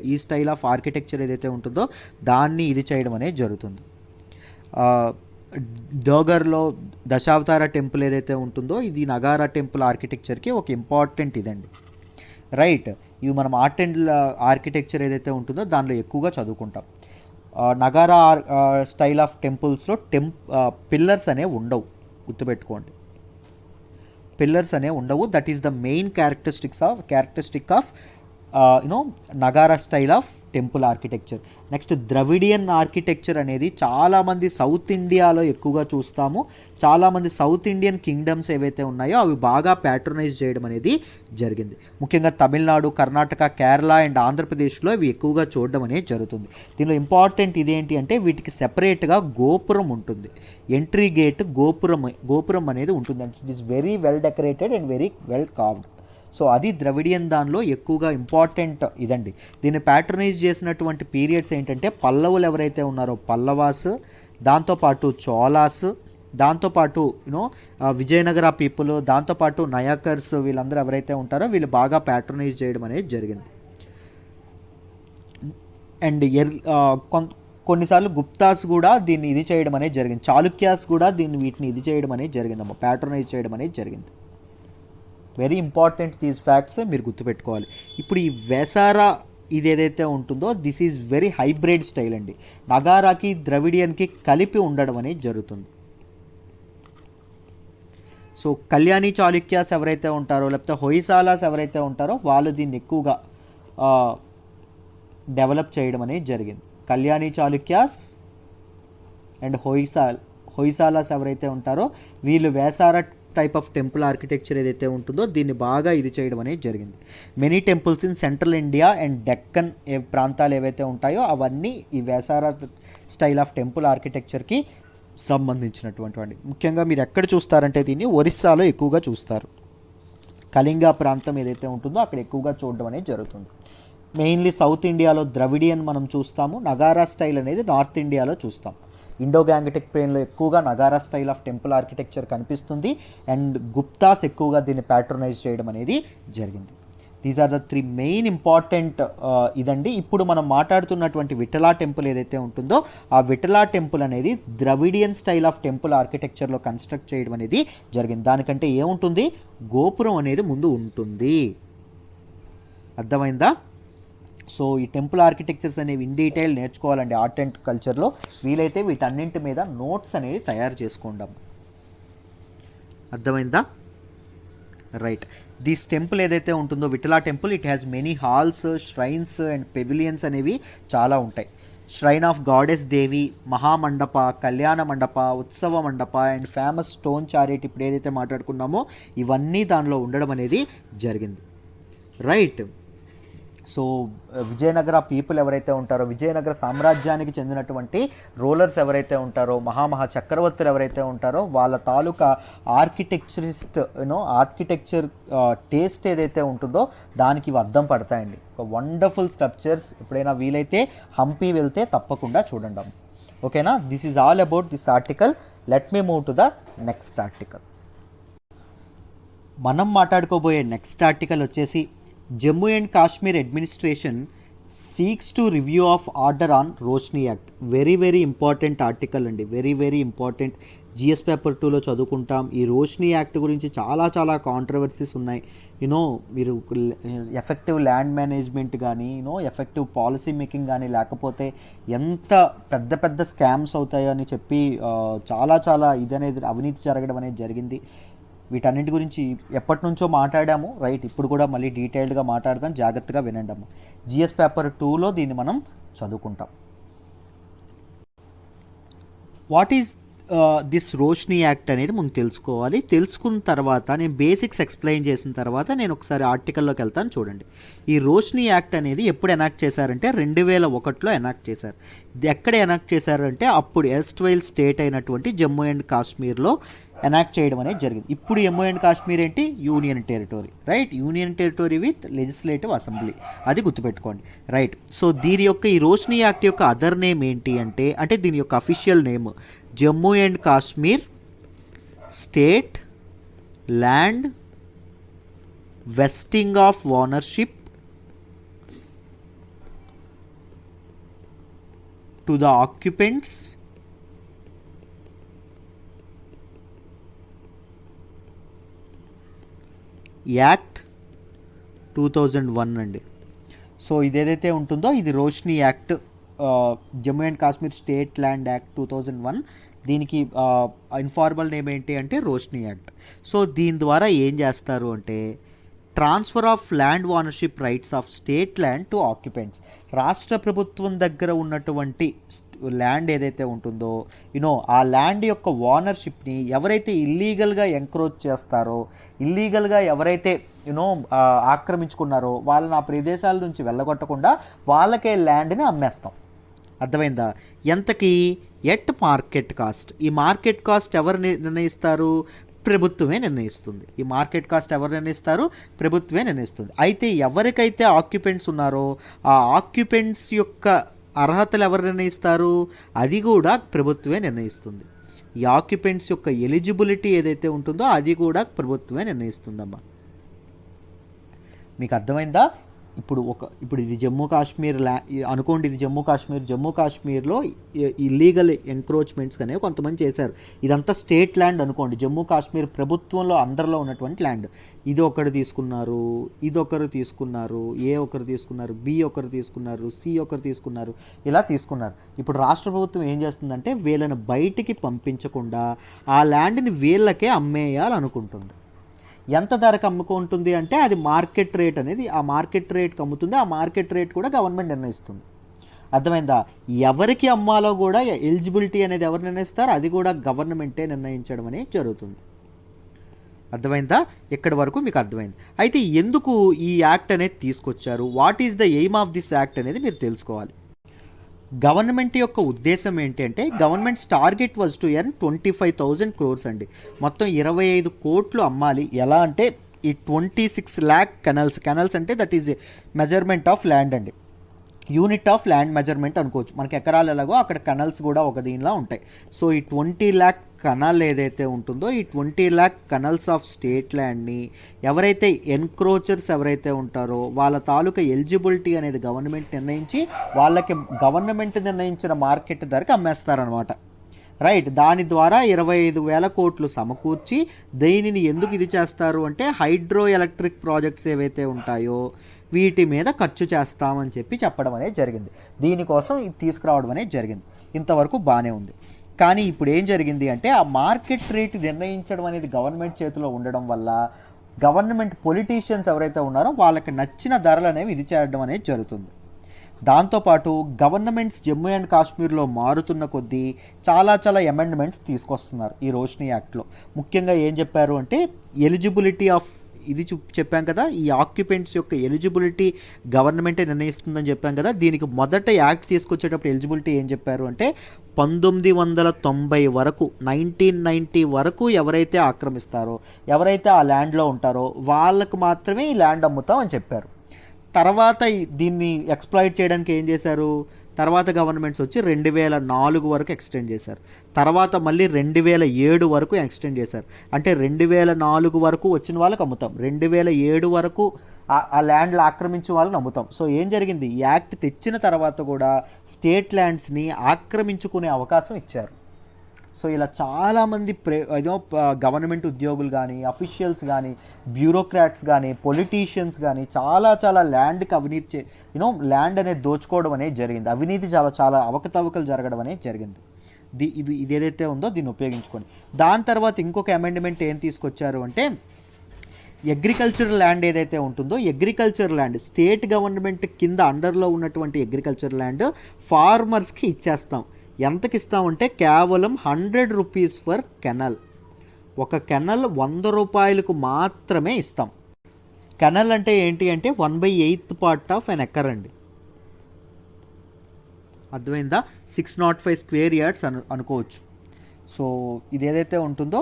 ఈ స్టైల్ ఆఫ్ ఆర్కిటెక్చర్ ఏదైతే ఉంటుందో దాన్ని ఇది చేయడం అనేది జరుగుతుంది. డోగర్లో దశావతార టెంపుల్ ఏదైతే ఉంటుందో ఇది నగారా టెంపుల్ ఆర్కిటెక్చర్కి ఒక ఇంపార్టెంట్ ఇదండి. రైట్, ఇవి మనం ఆర్ట్ అండ్ ఆర్కిటెక్చర్ ఏదైతే ఉంటుందో దానిలో ఎక్కువగా చదువుకుంటాం. నగారా స్టైల్ ఆఫ్ టెంపుల్స్లో పిల్లర్స్ అనేవి ఉండవు, గుర్తుపెట్టుకోండి, పిల్లర్స్ అనేవి ఉండవు. That is the main characteristic of Nagara style of temple architecture. Next Dravidian architecture అనేది చాలామంది సౌత్ ఇండియాలో ఎక్కువగా చూస్తాము. చాలామంది సౌత్ ఇండియన్ కింగ్డమ్స్ ఏవైతే ఉన్నాయో అవి బాగా ప్యాట్రనైజ్ చేయడం అనేది జరిగింది. ముఖ్యంగా తమిళనాడు, కర్ణాటక, కేరళ అండ్ ఆంధ్రప్రదేశ్లో ఇవి ఎక్కువగా చూడడం అనేది జరుగుతుంది. దీనిలో ఇంపార్టెంట్ ఇదేంటి అంటే వీటికి సెపరేట్గా గోపురం ఉంటుంది, ఎంట్రీ గేట్ గోపురం అనేది ఉంటుంది. అంటే it is very well decorated and very well carved. So అది ద్రవిడియన్ దానిలో ఎక్కువగా ఇంపార్టెంట్ ఇదండి. దీన్ని ప్యాట్రనైజ్ చేసినటువంటి పీరియడ్స్ ఏంటంటే పల్లవులు ఎవరైతే ఉన్నారో పల్లవాస్, దాంతోపాటు చోళాస్, దాంతోపాటు విజయనగర పీపుల్, దాంతోపాటు నయాకర్స్, వీళ్ళందరూ ఎవరైతే ఉంటారో వీళ్ళు బాగా ప్యాట్రనైజ్ చేయడం అనేది జరిగింది. అండ్ కొన్నిసార్లు గుప్తాస్ కూడా దీన్ని ఇది చేయడం అనేది జరిగింది, చాళుక్యాస్ కూడా వీటిని ఇది చేయడం అనేది జరిగిందమ్మా, ప్యాట్రనైజ్ చేయడం అనేది జరిగింది. వెరీ ఇంపార్టెంట్ దీస్ ఫ్యాక్ట్స్ మీరు గుర్తుపెట్టుకోవాలి. ఇప్పుడు ఈ వెసారా ఇది ఏదైతే ఉంటుందో this is very hybrid style అండి, నగారాకి ద్రవిడియన్కి కలిపి ఉండడం అనేది జరుగుతుంది. సో కళ్యాణి చాళుక్యాస్ ఎవరైతే ఉంటారో లేకపోతే హొయసాలాస్ ఎవరైతే ఉంటారో వాళ్ళు దీన్ని ఎక్కువగా డెవలప్ చేయడం అనేది జరిగింది. కళ్యాణి చాళుక్యాస్ అండ్ హొయసాలాస్ ఎవరైతే ఉంటారో వీళ్ళు వేసారా టైప్ ఆఫ్ టెంపుల్ ఆర్కిటెక్చర్ ఏదైతే ఉంటుందో దీన్ని బాగా ఇది చేయడం అనేది జరిగింది. Many temples in central India and Deccan ప్రాంతాలు ఏవైతే ఉంటాయో అవన్నీ ఈ వేసారా స్టైల్ ఆఫ్ టెంపుల్ ఆర్కిటెక్చర్కి సంబంధించినటువంటి. ముఖ్యంగా మీరు ఎక్కడ చూస్తారంటే దీన్ని ఒరిస్సాలో ఎక్కువగా చూస్తారు. కళింగ ప్రాంతం ఏదైతే ఉంటుందో అక్కడ ఎక్కువగా చూడడం అనేది జరుగుతుంది. మెయిన్లీ సౌత్ ఇండియాలో ద్రవిడియన్ మనం చూస్తాము, నగారా స్టైల్ అనేది నార్త్ ఇండియాలో చూస్తాం. ఇండో గ్యాంగటిక్ ప్లేన్లో ఎక్కువగా Nagara style of temple architecture కనిపిస్తుంది అండ్ గుప్తాస్ ఎక్కువగా దీన్ని ప్యాట్రనైజ్ చేయడం అనేది జరిగింది. These are the 3 main important ఇదండి. ఇప్పుడు మనం మాట్లాడుతున్నటువంటి విఠలా టెంపుల్ ఏదైతే ఉంటుందో ఆ విఠలా టెంపుల్ అనేది ద్రవిడియన్ స్టైల్ ఆఫ్ టెంపుల్ ఆర్కిటెక్చర్లో కన్స్ట్రక్ట్ చేయడం అనేది జరిగింది. దానికంటే ఏముంటుంది, గోపురం అనేది ముందు ఉంటుంది. అర్థమైందా? సో ఈ టెంపుల్ ఆర్కిటెక్చర్స్ అనేవి ఇన్ డీటెయిల్ నేర్చుకోవాలండి ఆర్ట్ అండ్ కల్చర్లో. వీలైతే వీటన్నింటి మీద నోట్స్ అనేది తయారు చేసుకుందాం. అర్థమైందా? రైట్, దిస్ టెంపుల్ ఏదైతే ఉంటుందో Vitthala temple it has many halls, shrines and పెవిలియన్స్ అనేవి చాలా ఉంటాయి. ష్రైన్ ఆఫ్ గాడెస్ దేవి, మహామండప, కళ్యాణ మండప, ఉత్సవ మండప అండ్ ఫేమస్ స్టోన్ చారిట్ ఇప్పుడు ఏదైతే మాట్లాడుకున్నామో ఇవన్నీ దానిలో ఉండడం అనేది జరిగింది. రైట్, సో విజయనగర పీపుల్ ఎవరైతే ఉంటారో, విజయనగర సామ్రాజ్యానికి చెందినటువంటి రూలర్స్ ఎవరైతే ఉంటారో, మహామహా చక్రవర్తులు ఎవరైతే ఉంటారో వాళ్ళ తాలూకా ఆర్కిటెక్చర్ టేస్ట్ ఏదైతే ఉంటుందో దానికి ఇవి అద్దం పడతాయండి. ఒక వండర్ఫుల్ స్ట్రక్చర్స్. ఎప్పుడైనా వీలైతే హంపి వెళ్తే తప్పకుండా చూడండి. ఓకేనా? This is all about this article. Let me move to the next article. మనం మాట్లాడుకోబోయే నెక్స్ట్ ఆర్టికల్ వచ్చేసి Jammu and Kashmir administration seeks to review of order on Roshni act. Very very important article అండి, very very important. GS paper 2లో చదువుకుంటాం. ఈ Roshni act గురించి చాలా చాలా కాంట్రవర్సీస్ ఉన్నాయి. మీరు ఎఫెక్టివ్ ల్యాండ్ మేనేజ్మెంట్ కానీ, ఎఫెక్టివ్ పాలసీ మేకింగ్ కానీ లేకపోతే ఎంత పెద్ద పెద్ద స్కామ్స్ అవుతాయో అని చెప్పి చాలా చాలా ఇదనేది అవినీతి జరగడం అనేది జరిగింది. వీటన్నిటి గురించి ఎప్పటి నుంచో మాట్లాడాము, రైట్? ఇప్పుడు కూడా మళ్ళీ డీటెయిల్డ్గా మాట్లాడదాం, జాగ్రత్తగా వినండి అమ్మ. జిఎస్ పేపర్ 2లో దీన్ని మనం చదువుకుంటాం. What is this Roshni act అనేది మనం తెలుసుకోవాలి. తెలుసుకున్న తర్వాత నేను బేసిక్స్ ఎక్స్ప్లెయిన్ చేసిన తర్వాత నేను ఒకసారి ఆర్టికల్లోకి వెళ్తాను. చూడండి, ఈ రోష్ని యాక్ట్ అనేది ఎప్పుడు ఎనాక్ట్ చేశారంటే 2001లో ఎనాక్ట్ చేశారు. ఇది ఎక్కడ ఎనాక్ట్ చేశారంటే అప్పుడు ఎస్ట్వైల్ స్టేట్ అయినటువంటి జమ్మూ అండ్ కాశ్మీర్లో ఎనాక్ట్ చేయడం అనేది జరిగింది. ఇప్పుడు జమ్మూ అండ్ కాశ్మీర్ ఏంటి? Union territory, right? Union territory with legislative assembly, అది గుర్తుపెట్టుకోండి, రైట్? సో దీని యొక్క ఈ రోష్ని యాక్ట్ యొక్క అదర్ నేమ్ ఏంటి అంటే దీని యొక్క official name Jammu and Kashmir state land vesting of ownership to the occupants act 2001 అండి. సో ఇదేదైతే ఉంటుందో ఇది Roshni act, Jammu and Kashmir state land act 2001. దీనికి ఇన్ఫార్మల్ నేమ్ ఏంటి అంటే రోష్ని యాక్ట్. సో దీని ద్వారా ఏం చేస్తారు అంటే transfer of land ownership rights of state land to occupants. రాష్ట్ర ప్రభుత్వం దగ్గర ఉన్నటువంటి ల్యాండ్ ఏదైతే ఉంటుందో ఆ ల్యాండ్ యొక్క ఓనర్షిప్ని ఎవరైతే ఇల్లీగల్గా ఎంక్రోచ్ చేస్తారో, ఇల్లీగల్గా ఎవరైతే ఆక్రమించుకున్నారో వాళ్ళని ఆ ప్రదేశాల నుంచి వెళ్ళగొట్టకుండా వాళ్ళకే ల్యాండ్ని అమ్మేస్తాం. అర్థమైందా? ఎంతకి? At market cost. ఈ మార్కెట్ కాస్ట్ ఎవరు నిర్ణయిస్తారు? ప్రభుత్వమే నిర్ణయిస్తుంది. ఈ మార్కెట్ కాస్ట్ ఎవరు నిర్ణయిస్తారు? ప్రభుత్వమే నిర్ణయిస్తుంది. అయితే ఎవరికైతే ఆక్యుపెంట్స్ ఉన్నారో ఆ ఆక్యుపెంట్స్ యొక్క అర్హతలు ఎవరు నిర్ణయిస్తారు? అది కూడా ప్రభుత్వమే నిర్ణయిస్తుంది. ఈ ఆక్యుపెంట్స్ యొక్క ఎలిజిబిలిటీ ఏదైతే ఉంటుందో అది కూడా ప్రభుత్వమే నిర్ణయిస్తుందమ్మా. మీకు అర్థమైందా? ఇప్పుడు ఇది జమ్మూ కాశ్మీర్ అనుకోండి, ఇది జమ్మూ కాశ్మీర్లో ఇల్లీగల్ ఎంక్రోచ్మెంట్స్ అనేవి కొంతమంది చేశారు. ఇదంతా స్టేట్ ల్యాండ్ అనుకోండి, జమ్మూ కాశ్మీర్ ప్రభుత్వంలో అండర్లో ఉన్నటువంటి ల్యాండ్. ఇది ఒకరు తీసుకున్నారు, ఇది ఒకరు తీసుకున్నారు, ఏ ఒకరు తీసుకున్నారు, బి ఒకరు తీసుకున్నారు, సి ఒకరు తీసుకున్నారు, ఇలా తీసుకున్నారు. ఇప్పుడు రాష్ట్ర ప్రభుత్వం ఏం చేస్తుందంటే వీళ్ళని బయటికి పంపించకుండా ఆ ల్యాండ్ని వీళ్ళకే అమ్మేయాలనుకుంటుంది. ఎంత ధరకు అమ్ముకుంటుంది అంటే అది మార్కెట్ రేట్ అనేది, ఆ మార్కెట్ రేట్కి అమ్ముతుంది. ఆ మార్కెట్ రేట్ కూడా గవర్నమెంట్ నిర్ణయిస్తుంది. అర్థమైందా? ఎవరికి అమ్మాలో కూడా ఎలిజిబిలిటీ అనేది ఎవరు నిర్ణయిస్తారు? అది కూడా గవర్నమెంటే నిర్ణయించడం అనేది జరుగుతుంది. అర్థమైందా? ఎక్కడి వరకు మీకు అర్థమైంది. అయితే ఎందుకు ఈ యాక్ట్ అనేది తీసుకొచ్చారు, what is the aim of this act అనేది మీరు తెలుసుకోవాలి. గవర్నమెంట్ యొక్క ఉద్దేశం ఏంటి అంటే governments target was to earn 25,000 crores అండి. మొత్తం 25 కోట్లు అమ్మాలి. ఎలా అంటే ఈ 26 lakh కెనల్స్ అంటే that is measurement of land అండి, యూనిట్ ఆఫ్ ల్యాండ్ మెజర్మెంట్ అనుకోవచ్చు. మనకి ఎకరాలు ఎలాగో అక్కడ కెనల్స్ కూడా ఒక దీనిలా ఉంటాయి. సో ఈ 20 lakh కెనాల్ ఏదైతే ఉంటుందో ఈ 20 lakh కెనల్స్ ఆఫ్ స్టేట్ ల్యాండ్ని ఎవరైతే ఎన్క్రోచర్స్ ఎవరైతే ఉంటారో వాళ్ళ తాలూకా ఎలిజిబిలిటీ అనేది గవర్నమెంట్ నిర్ణయించి వాళ్ళకి గవర్నమెంట్ నిర్ణయించిన మార్కెట్ ధరకు అమ్మేస్తారనమాట, రైట్? దాని ద్వారా 25,000 కోట్లు సమకూర్చి దీనిని ఎందుకు ఇది చేస్తారు అంటే హైడ్రో ఎలక్ట్రిక్ ప్రాజెక్ట్స్ ఏవైతే ఉంటాయో వీటి మీద ఖర్చు చేస్తామని చెప్పడం అనేది జరిగింది. దీనికోసం ఇది తీసుకురావడం అనేది జరిగింది. ఇంతవరకు బాగానే ఉంది. కానీ ఇప్పుడు ఏం జరిగింది అంటే ఆ మార్కెట్ రేట్ నిర్ణయించడం అనేది గవర్నమెంట్ చేతిలో ఉండడం వల్ల గవర్నమెంట్ పొలిటీషియన్స్ ఎవరైతే ఉన్నారో వాళ్ళకి నచ్చిన ధరలు అనేవి ఇది చేయడం అనేది జరుగుతుంది. దాంతోపాటు గవర్నమెంట్స్ జమ్మూ అండ్ కాశ్మీర్లో మారుతున్న కొద్దీ చాలా అమెండ్మెంట్స్ తీసుకొస్తున్నారు ఈ రోష్ని యాక్ట్లో. ముఖ్యంగా ఏం చెప్పారు అంటే ఎలిజిబిలిటీ ఆఫ్ ఇది చెప్పాం కదా, ఈ ఆక్యుపెంట్స్ యొక్క ఎలిజిబిలిటీ గవర్నమెంటే నిర్ణయిస్తుందని చెప్పాం కదా. దీనికి మొదట యాక్ట్ తీసుకొచ్చేటప్పుడు ఎలిజిబిలిటీ ఏం చెప్పారు అంటే 1990 వరకు 1990 వరకు ఎవరైతే ఆక్రమిస్తారో, ఎవరైతే ఆ ల్యాండ్లో ఉంటారో వాళ్ళకు మాత్రమే ఈ ల్యాండ్ అమ్ముతాం అని చెప్పారు. తర్వాత దీన్ని ఎక్స్ప్లాయిట్ చేయడానికి ఏం చేశారు, తర్వాత గవర్నమెంట్స్ వచ్చి 2004 వరకు ఎక్స్టెండ్ చేశారు. తర్వాత మళ్ళీ 2007 వరకు ఎక్స్టెండ్ చేశారు. అంటే 2004 వరకు వచ్చిన వాళ్ళకి అమ్ముతాం, 2007 వరకు ఆ ల్యాండ్లు ఆక్రమించిన వాళ్ళని అమ్ముతాం. సో ఏం జరిగింది, ఈ యాక్ట్ తెచ్చిన తర్వాత కూడా స్టేట్ ల్యాండ్స్ని ఆక్రమించుకునే అవకాశం ఇచ్చారు. సో ఇలా చాలామంది గవర్నమెంట్ ఉద్యోగులు కానీ, అఫీషియల్స్ కానీ, బ్యూరోక్రాట్స్ కానీ, పొలిటీషియన్స్ కానీ చాలా ల్యాండ్కి అవినీతి ల్యాండ్ అనేది దోచుకోవడం అనేది జరిగింది. అవినీతి చాలా అవకతవకలు జరగడం అనేది జరిగింది. ఇది ఏదైతే ఉందో దీన్ని ఉపయోగించుకొని దాని తర్వాత ఇంకొక అమెండ్మెంట్ ఏం తీసుకొచ్చారు అంటే, అగ్రికల్చర్ ల్యాండ్ ఏదైతే ఉంటుందో, అగ్రికల్చర్ ల్యాండ్ స్టేట్ గవర్నమెంట్ కింద అండర్లో ఉన్నటువంటి అగ్రికల్చర్ ల్యాండ్ ఫార్మర్స్కి ఇచ్చేస్తాం. ఎంతకి ఇస్తామంటే కేవలం 100 రూపీస్ ఫర్ కెనల్. ఒక కెనల్ 100 రూపాయలకు మాత్రమే ఇస్తాం. కెనల్ అంటే ఏంటి అంటే 1/8 పార్ట్ ఆఫ్ ఎన్ ఎకర్ అండి. అర్థమైందా? 605 స్క్వేర్ యార్డ్స్ అనుకోవచ్చు. సో ఇది ఏదైతే ఉంటుందో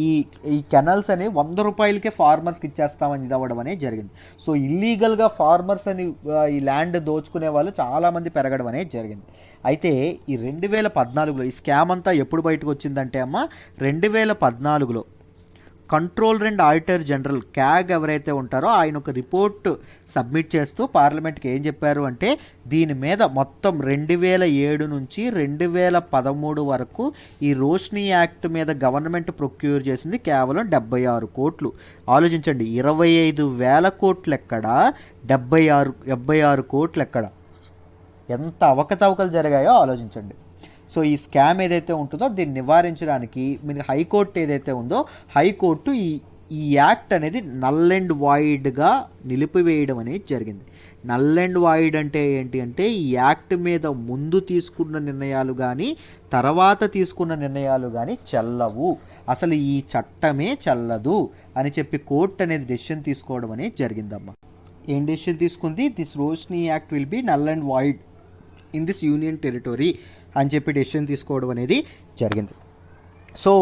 ఈ కెనల్స్ అనేవి 100 రూపాయలకే ఫార్మర్స్కి ఇచ్చేస్తామని ఇది అవ్వడం అనేది జరిగింది. సో ఇల్లీగల్గా ఫార్మర్స్ అని ఈ ల్యాండ్ దోచుకునే వాళ్ళు చాలామంది పెరగడం అనేది జరిగింది. అయితే ఈ 2014లో ఈ స్కామ్ అంతా ఎప్పుడు బయటకు వచ్చిందంటే అమ్మ, 2014లో controller and auditor general CAG ఎవరైతే ఉంటారో ఆయన ఒక రిపోర్ట్ సబ్మిట్ చేస్తూ పార్లమెంట్కి ఏం చెప్పారు అంటే, దీని మీద మొత్తం 2007 నుంచి 2013 వరకు ఈ రోష్ని యాక్ట్ మీద గవర్నమెంట్ ప్రొక్యూర్ చేసింది కేవలం 76 కోట్లు. ఆలోచించండి, 25,000 కోట్లు ఎక్కడ, 76 కోట్లు ఎక్కడ, ఎంత అవకతవకలు జరిగాయో ఆలోచించండి. సో ఈ స్కామ్ ఏదైతే ఉంటుందో దీన్ని నివారించడానికి మీరు హైకోర్టు ఏదైతే ఉందో, హైకోర్టు ఈ యాక్ట్ అనేది నల్ అండ్ వాయిడ్గా నిలిపివేయడం అనేది జరిగింది. నల్ అండ్ వాయిడ్ అంటే ఏంటి అంటే, ఈ యాక్ట్ మీద ముందు తీసుకున్న నిర్ణయాలు కానీ తర్వాత తీసుకున్న నిర్ణయాలు కానీ చెల్లవు, అసలు ఈ చట్టమే చెల్లదు అని చెప్పి కోర్టు అనేది డెసిషన్ తీసుకోవడం అనేది జరిగిందమ్మా. ఏం డెసిషన్ తీసుకుంది, this Roshni act will be null and void in this union territory అని చెప్పి డెసిషన్ తీసుకోవడం అనేది జరిగింది. So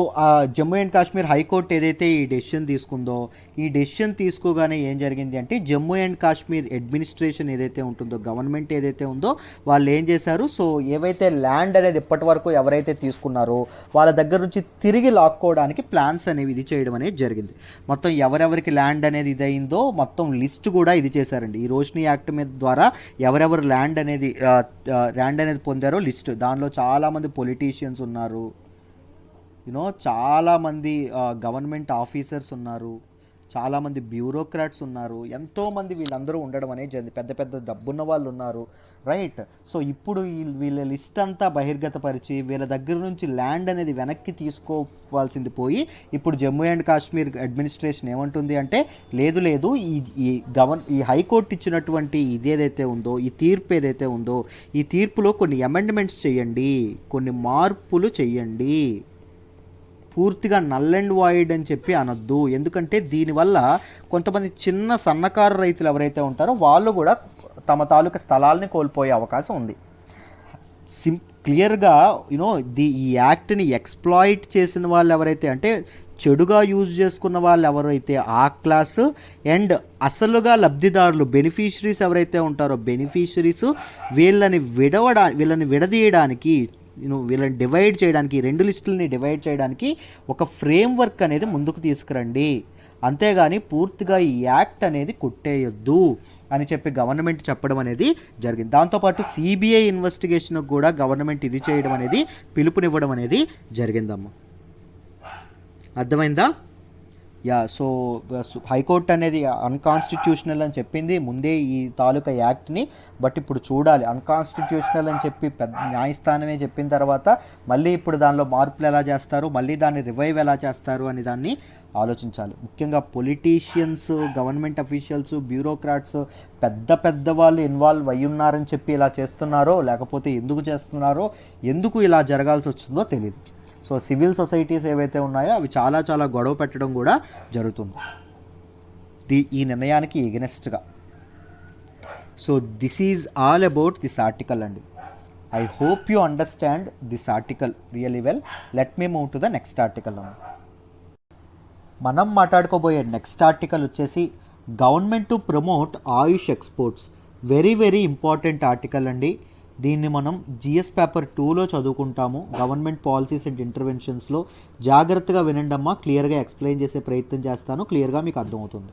Jammu and Kashmir high court ఏదైతే ఈ డెసిషన్ తీసుకుందో, ఈ డెసిషన్ తీసుకోగానే ఏం జరిగింది అంటే, జమ్మూ అండ్ కాశ్మీర్ అడ్మినిస్ట్రేషన్ ఏదైతే ఉంటుందో, గవర్నమెంట్ ఏదైతే ఉందో వాళ్ళు ఏం చేశారు, సో ఏవైతే ల్యాండ్ అనేది ఇప్పటి వరకు ఎవరైతే తీసుకున్నారో వాళ్ళ దగ్గర నుంచి తిరిగి లాక్కోవడానికి ప్లాన్స్ అనేవి ఇది చేయడం అనేది జరిగింది. మొత్తం ఎవరెవరికి ల్యాండ్ అనేది ఇదైందో మొత్తం లిస్ట్ కూడా ఇది చేశారండి. ఈ రోష్ని యాక్ట్ మీద ద్వారా ఎవరెవరు ల్యాండ్ అనేది పొందారో లిస్ట్, దానిలో చాలామంది పొలిటీషియన్స్ ఉన్నారు, చాలామంది గవర్నమెంట్ ఆఫీసర్స్ ఉన్నారు, చాలామంది బ్యూరోక్రాట్స్ ఉన్నారు, ఎంతోమంది వీళ్ళందరూ ఉండడం అనేది జరిగింది. పెద్ద పెద్ద డబ్బున్న వాళ్ళు ఉన్నారు, రైట్. సో ఇప్పుడు వీళ్ళ లిస్ట్ అంతా బహిర్గతపరిచి వీళ్ళ దగ్గర నుంచి ల్యాండ్ అనేది వెనక్కి తీసుకోవాల్సింది పోయి, ఇప్పుడు జమ్మూ అండ్ కాశ్మీర్ అడ్మినిస్ట్రేషన్ ఏమంటుంది అంటే, లేదు ఈ హైకోర్టు ఇచ్చినటువంటి ఇదేదైతే ఉందో, ఈ తీర్పు ఏదైతే ఉందో, ఈ తీర్పులో కొన్ని అమెండ్మెంట్స్ చేయండి, కొన్ని మార్పులు చేయండి, పూర్తిగా నల్ అండ్ వాయిడ్ అని చెప్పి అనొద్దు. ఎందుకంటే దీనివల్ల కొంతమంది చిన్న సన్నకారు రైతులు ఎవరైతే ఉంటారో వాళ్ళు కూడా తమ తాలూకా స్థలాల్ని కోల్పోయే అవకాశం ఉంది. క్లియర్గా ఈ యాక్ట్ని ఎక్స్ప్లాయిట్ చేసిన వాళ్ళు ఎవరైతే అంటే, చెడుగా యూజ్ చేసుకున్న వాళ్ళు ఎవరైతే ఆ క్లాసు, అండ్ అసలుగా లబ్ధిదారులు బెనిఫిషరీస్ ఎవరైతే ఉంటారో బెనిఫిషరీస్, వీళ్ళని విడదీయడానికి వీళ్ళని డివైడ్ చేయడానికి, 2 లిస్టులని డివైడ్ చేయడానికి ఒక ఫ్రేమ్వర్క్ అనేది ముందుకు తీసుకురండి. అంతేగాని పూర్తిగా ఈ యాక్ట్ అనేది కొట్టేయొద్దు అని చెప్పి గవర్నమెంట్ చెప్పడం అనేది జరిగింది. దాంతోపాటు సిబిఐ ఇన్వెస్టిగేషన్ కూడా గవర్నమెంట్ ఇది చేయడం అనేది, పిలుపునివ్వడం అనేది జరిగిందమ్మా. అర్థమైందా? సో హైకోర్టు అనేది అన్కాన్స్టిట్యూషనల్ అని చెప్పింది ముందే ఈ తాలూకా యాక్ట్ని. బట్ ఇప్పుడు చూడాలి, అన్కాన్స్టిట్యూషనల్ అని చెప్పి పెద్ద న్యాయస్థానమే చెప్పిన తర్వాత మళ్ళీ ఇప్పుడు దానిలో మార్పులు ఎలా చేస్తారు, మళ్ళీ దాన్ని రివైవ్ ఎలా చేస్తారు అని దాన్ని ఆలోచించాలి. ముఖ్యంగా పొలిటీషియన్స్, గవర్నమెంట్ అఫీషియల్స్, బ్యూరోక్రాట్స్ పెద్ద వాళ్ళు ఇన్వాల్వ్ అయ్యి ఉన్నారని చెప్పి ఇలా చేస్తున్నారో, లేకపోతే ఎందుకు చేస్తున్నారో, ఎందుకు ఇలా జరగాల్సి వచ్చిందో తెలియదు. సో సివిల్ సొసైటీస్ ఏవైతే ఉన్నాయో అవి చాలా గొడవ పెట్టడం కూడా జరుగుతుంది. ఈ నిర్ణయానికి ఎగనెస్ట్గా. So this is all about this article అండి. I hope you understand this article really well. Let me move to the next article. మనం మాట్లాడుకోబోయే నెక్స్ట్ ఆర్టికల్ వచ్చేసి government to promote AYUSH exports. Very very important article అండి. దీన్ని మనం GS paper 2లో చదువుకుంటాము. Government policies and ఇంటర్వెన్షన్స్లో జాగ్రత్తగా వినండమ్మా, క్లియర్గా ఎక్స్ప్లెయిన్ చేసే ప్రయత్నం చేస్తాను, క్లియర్గా మీకు అర్థమవుతుంది.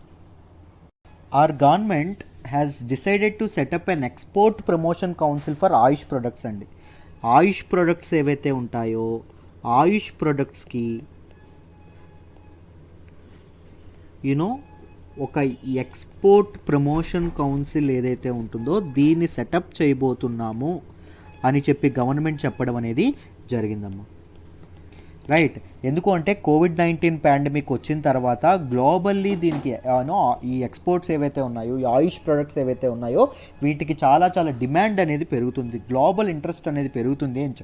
Our government has decided to set up an export promotion council for AYUSH products అండి. ఆయుష్ ప్రొడక్ట్స్ ఏవైతే ఉంటాయో ఆయుష్ ప్రొడక్ట్స్కి ఒక ఎక్స్పోర్ట్ ప్రమోషన్ కౌన్సిల్ ఏదైతే ఉంటుందో దీన్ని సెటప్ చేయబోతున్నాము అని చెప్పి గవర్నమెంట్ చెప్పడం అనేది జరిగిందమ్మా. రైట్. ఎందుకు అంటే కోవిడ్-19 పాండమిక్ వచ్చిన తర్వాత గ్లోబల్లీ దీనికి ఈ ఎక్స్పోర్ట్స్ ఏవైతే ఉన్నాయో, ఈ ఆయుష్ ప్రొడక్ట్స్ ఏవైతే ఉన్నాయో వీటికి చాలా చాలా డిమాండ్ అనేది పెరుగుతుంది, గ్లోబల్ ఇంట్రెస్ట్ అనేది పెరుగుతుంది అని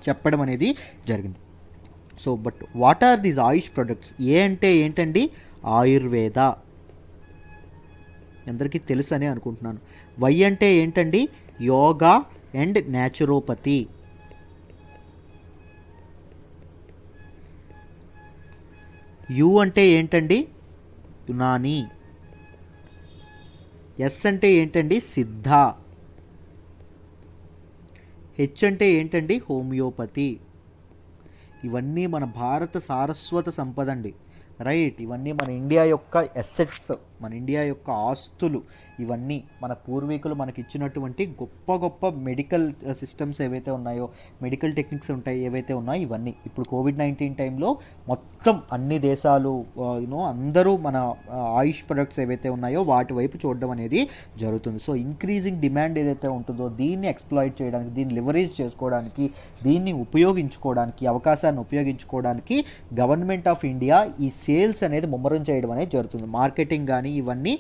చెప్పడం అనేది జరిగింది. So but what are these AYUSH products? A అంటే ఏంటండి? ఆయుర్వేద. అందరికీ తెలుసు అని అనుకుంటున్నాను. వై అంటే ఏంటండి? Yoga and naturopathy. యు అంటే ఏంటండి? యునాని. ఎస్ అంటే ఏంటండి? సిద్ధ. హెచ్ అంటే ఏంటండి? హోమియోపతి. ఇవన్నీ మన భారత సారస్వత సంపద అండి. రైట్. ఇవన్నీ మన ఇండియా యొక్క ఎసెట్స్, మన ఇండియా యొక్క ఆస్తులు. ఇవన్నీ మన పూర్వీకులు మనకి ఇచ్చినటువంటి గొప్ప గొప్ప మెడికల్ సిస్టమ్స్ ఏవైతే ఉన్నాయో, మెడికల్ టెక్నిక్స్ ఉంటాయి ఏవైతే ఉన్నాయో ఇవన్నీ ఇప్పుడు కోవిడ్-19 టైంలో మొత్తం అన్ని దేశాలు అందరూ మన ఆయుష్ ప్రొడక్ట్స్ ఏవైతే ఉన్నాయో వాటి వైపు చూడడం అనేది జరుగుతుంది. సో ఇంక్రీజింగ్ డిమాండ్ ఏదైతే ఉంటుందో దీన్ని ఎక్స్ప్లాయిట్ చేయడానికి, దీన్ని లివరేజ్ చేసుకోవడానికి, దీన్ని ఉపయోగించుకోవడానికి, అవకాశాన్ని ఉపయోగించుకోవడానికి గవర్నమెంట్ ఆఫ్ ఇండియా ఈ సేల్స్ అనేది ముమ్మరం చేయడం అనేది జరుగుతుంది. మార్కెటింగ్ కానీ ఇవన్నీ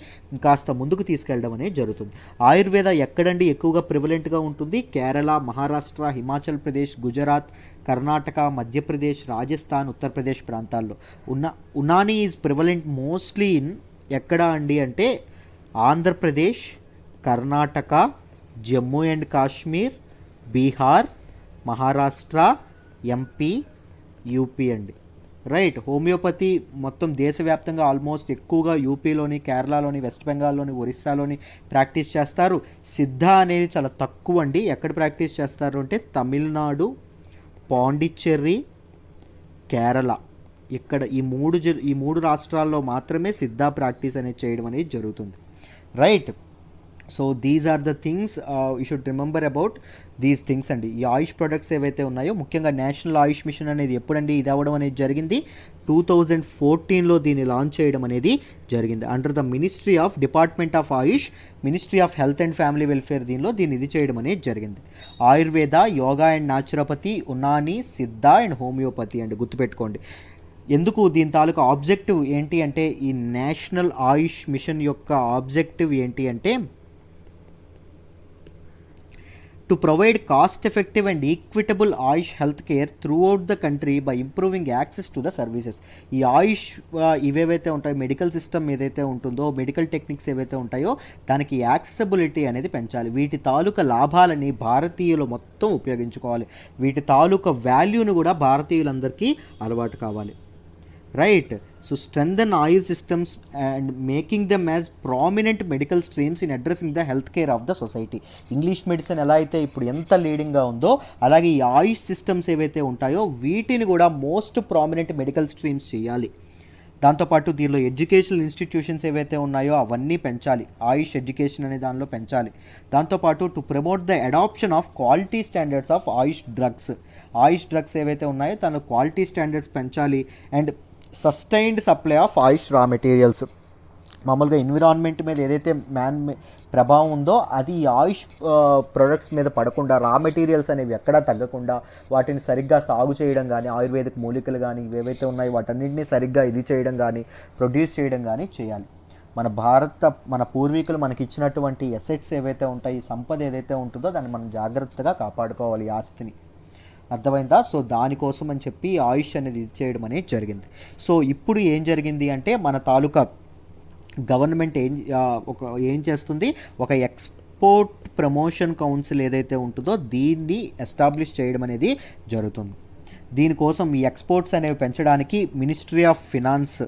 కాస్త ముందుకు తీసుకెళ్ళడం అనేది జరుగుతుంది. ఆయుర్వేద ఎక్కడండి ఎక్కువగా ప్రివలెంట్గా ఉంటుంది? కేరళ, మహారాష్ట్ర, హిమాచల్ ప్రదేశ్, గుజరాత్, కర్ణాటక, మధ్యప్రదేశ్, రాజస్థాన్, ఉత్తరప్రదేశ్ ప్రాంతాల్లో. ఉనాని ఈజ్ ప్రివలెంట్ మోస్ట్లీ ఇన్ ఎక్కడ అండి అంటే Andhra Pradesh, Karnataka, Jammu and Kashmir, Bihar, Maharashtra, MP, UP అండి. రైట్. హోమియోపతి మొత్తం దేశవ్యాప్తంగా ఆల్మోస్ట్ ఎక్కువగా యూపీలోని, కేరళలోని, వెస్ట్ బెంగాల్లోని, ఒరిస్సాలోని ప్రాక్టీస్ చేస్తారు. సిద్ధ అనేది చాలా తక్కువ అండి. ఎక్కడ ప్రాక్టీస్ చేస్తారు అంటే తమిళనాడు, పాండిచ్చేరి, కేరళ. ఇక్కడ ఈ మూడు రాష్ట్రాల్లో మాత్రమే సిద్ధ ప్రాక్టీస్ అనేది చేయడం అనేది జరుగుతుంది. Right. So these are the things you should remember about these things అండి. ఈ ఆయుష్ ప్రొడక్ట్స్ ఏవైతే ఉన్నాయో ముఖ్యంగా నేషనల్ ఆయుష్ మిషన్ అనేది ఎప్పుడండి ఇది అవ్వడం అనేది జరిగింది? 2014లో దీన్ని లాంచ్ చేయడం అనేది జరిగింది. Under the ministry of department of Ayush, ministry of health and family welfare దీన్ని ఇది చేయడం అనేది జరిగింది. ఆయుర్వేద, యోగా అండ్ న్యాచురోపతి, ఉనాని, సిద్ధ అండ్ హోమియోపతి అండి. గుర్తుపెట్టుకోండి. ఎందుకు దీని తాలూకా ఆబ్జెక్టివ్ ఏంటి అంటే ఈ నేషనల్ ఆయుష్ మిషన్ యొక్క ఆబ్జెక్టివ్ ఏంటి అంటే to provide cost-effective and equitable Ayush healthcare throughout the country by improving access to the services. ఈ ఆయుష్ ఇవేవైతే ఉంటాయో, మెడికల్ సిస్టమ్ ఏదైతే ఉంటుందో, మెడికల్ టెక్నిక్స్ ఏవైతే ఉంటాయో దానికి యాక్సెసిబిలిటీ అనేది పెంచాలి. వీటి తాలూకా లాభాలని భారతీయులు మొత్తం ఉపయోగించుకోవాలి. వీటి తాలూకా వాల్యూను కూడా భారతీయులందరికీ అలవాటు కావాలి. Right. So strengthen oil systems and making them as prominent medical streams in addressing the health care of the society. English medicine ఎలా అయితే ఇప్పుడు ఎంత లీడింగ్గా ఉందో అలాగే ఈ ఆయుష్ సిస్టమ్స్ ఏవైతే ఉంటాయో వీటిని కూడా మోస్ట్ ప్రామినెంట్ మెడికల్ స్ట్రీమ్స్ చేయాలి. దాంతోపాటు దీనిలో ఎడ్యుకేషనల్ ఇన్స్టిట్యూషన్స్ ఏవైతే ఉన్నాయో అవన్నీ పెంచాలి. ఆయుష్ ఎడ్యుకేషన్ అనే దానిలో పెంచాలి. దాంతోపాటు to promote the adoption of quality standards of AYUSH drugs ఏవైతే ఉన్నాయో దానిలో క్వాలిటీ స్టాండర్డ్స్ పెంచాలి. And sustained supply of AYUSH raw materials. మామూలుగా ఎన్విరాన్మెంట్ మీద ఏదైతే ప్రభావం ఉందో అది ఈ ఆయుష్ ప్రొడక్ట్స్ మీద పడకుండా, రా మెటీరియల్స్ అనేవి ఎక్కడా తగ్గకుండా వాటిని సరిగ్గా సాగు చేయడం కానీ, ఆయుర్వేదిక్ మూలికలు కానీ ఇవేవైతే ఉన్నాయో వాటన్నింటినీ సరిగ్గా ఇది చేయడం కానీ, ప్రొడ్యూస్ చేయడం కానీ చేయాలి. మన పూర్వీకులు మనకి ఇచ్చినటువంటి ఎసెట్స్ ఏవైతే ఉంటాయి, ఈ సంపద ఏదైతే ఉంటుందో దాన్ని మనం జాగ్రత్తగా కాపాడుకోవాలి, ఈ ఆస్తిని. అర్థమైందా? సో దానికోసం అని చెప్పి ఆయుష్ అనేది ఇది చేయడం అనేది జరిగింది. సో ఇప్పుడు ఏం జరిగింది అంటే మన తాలూకా గవర్నమెంట్ ఏం చేస్తుంది, ఒక ఎక్స్పోర్ట్ ప్రమోషన్ కౌన్సిల్ ఏదైతే ఉంటుందో దీన్ని ఎస్టాబ్లిష్ చేయడం అనేది జరుగుతుంది. దీనికోసం ఈ ఎక్స్పోర్ట్స్ అనేవి పెంచడానికి మినిస్ట్రీ ఆఫ్ ఫినాన్స్,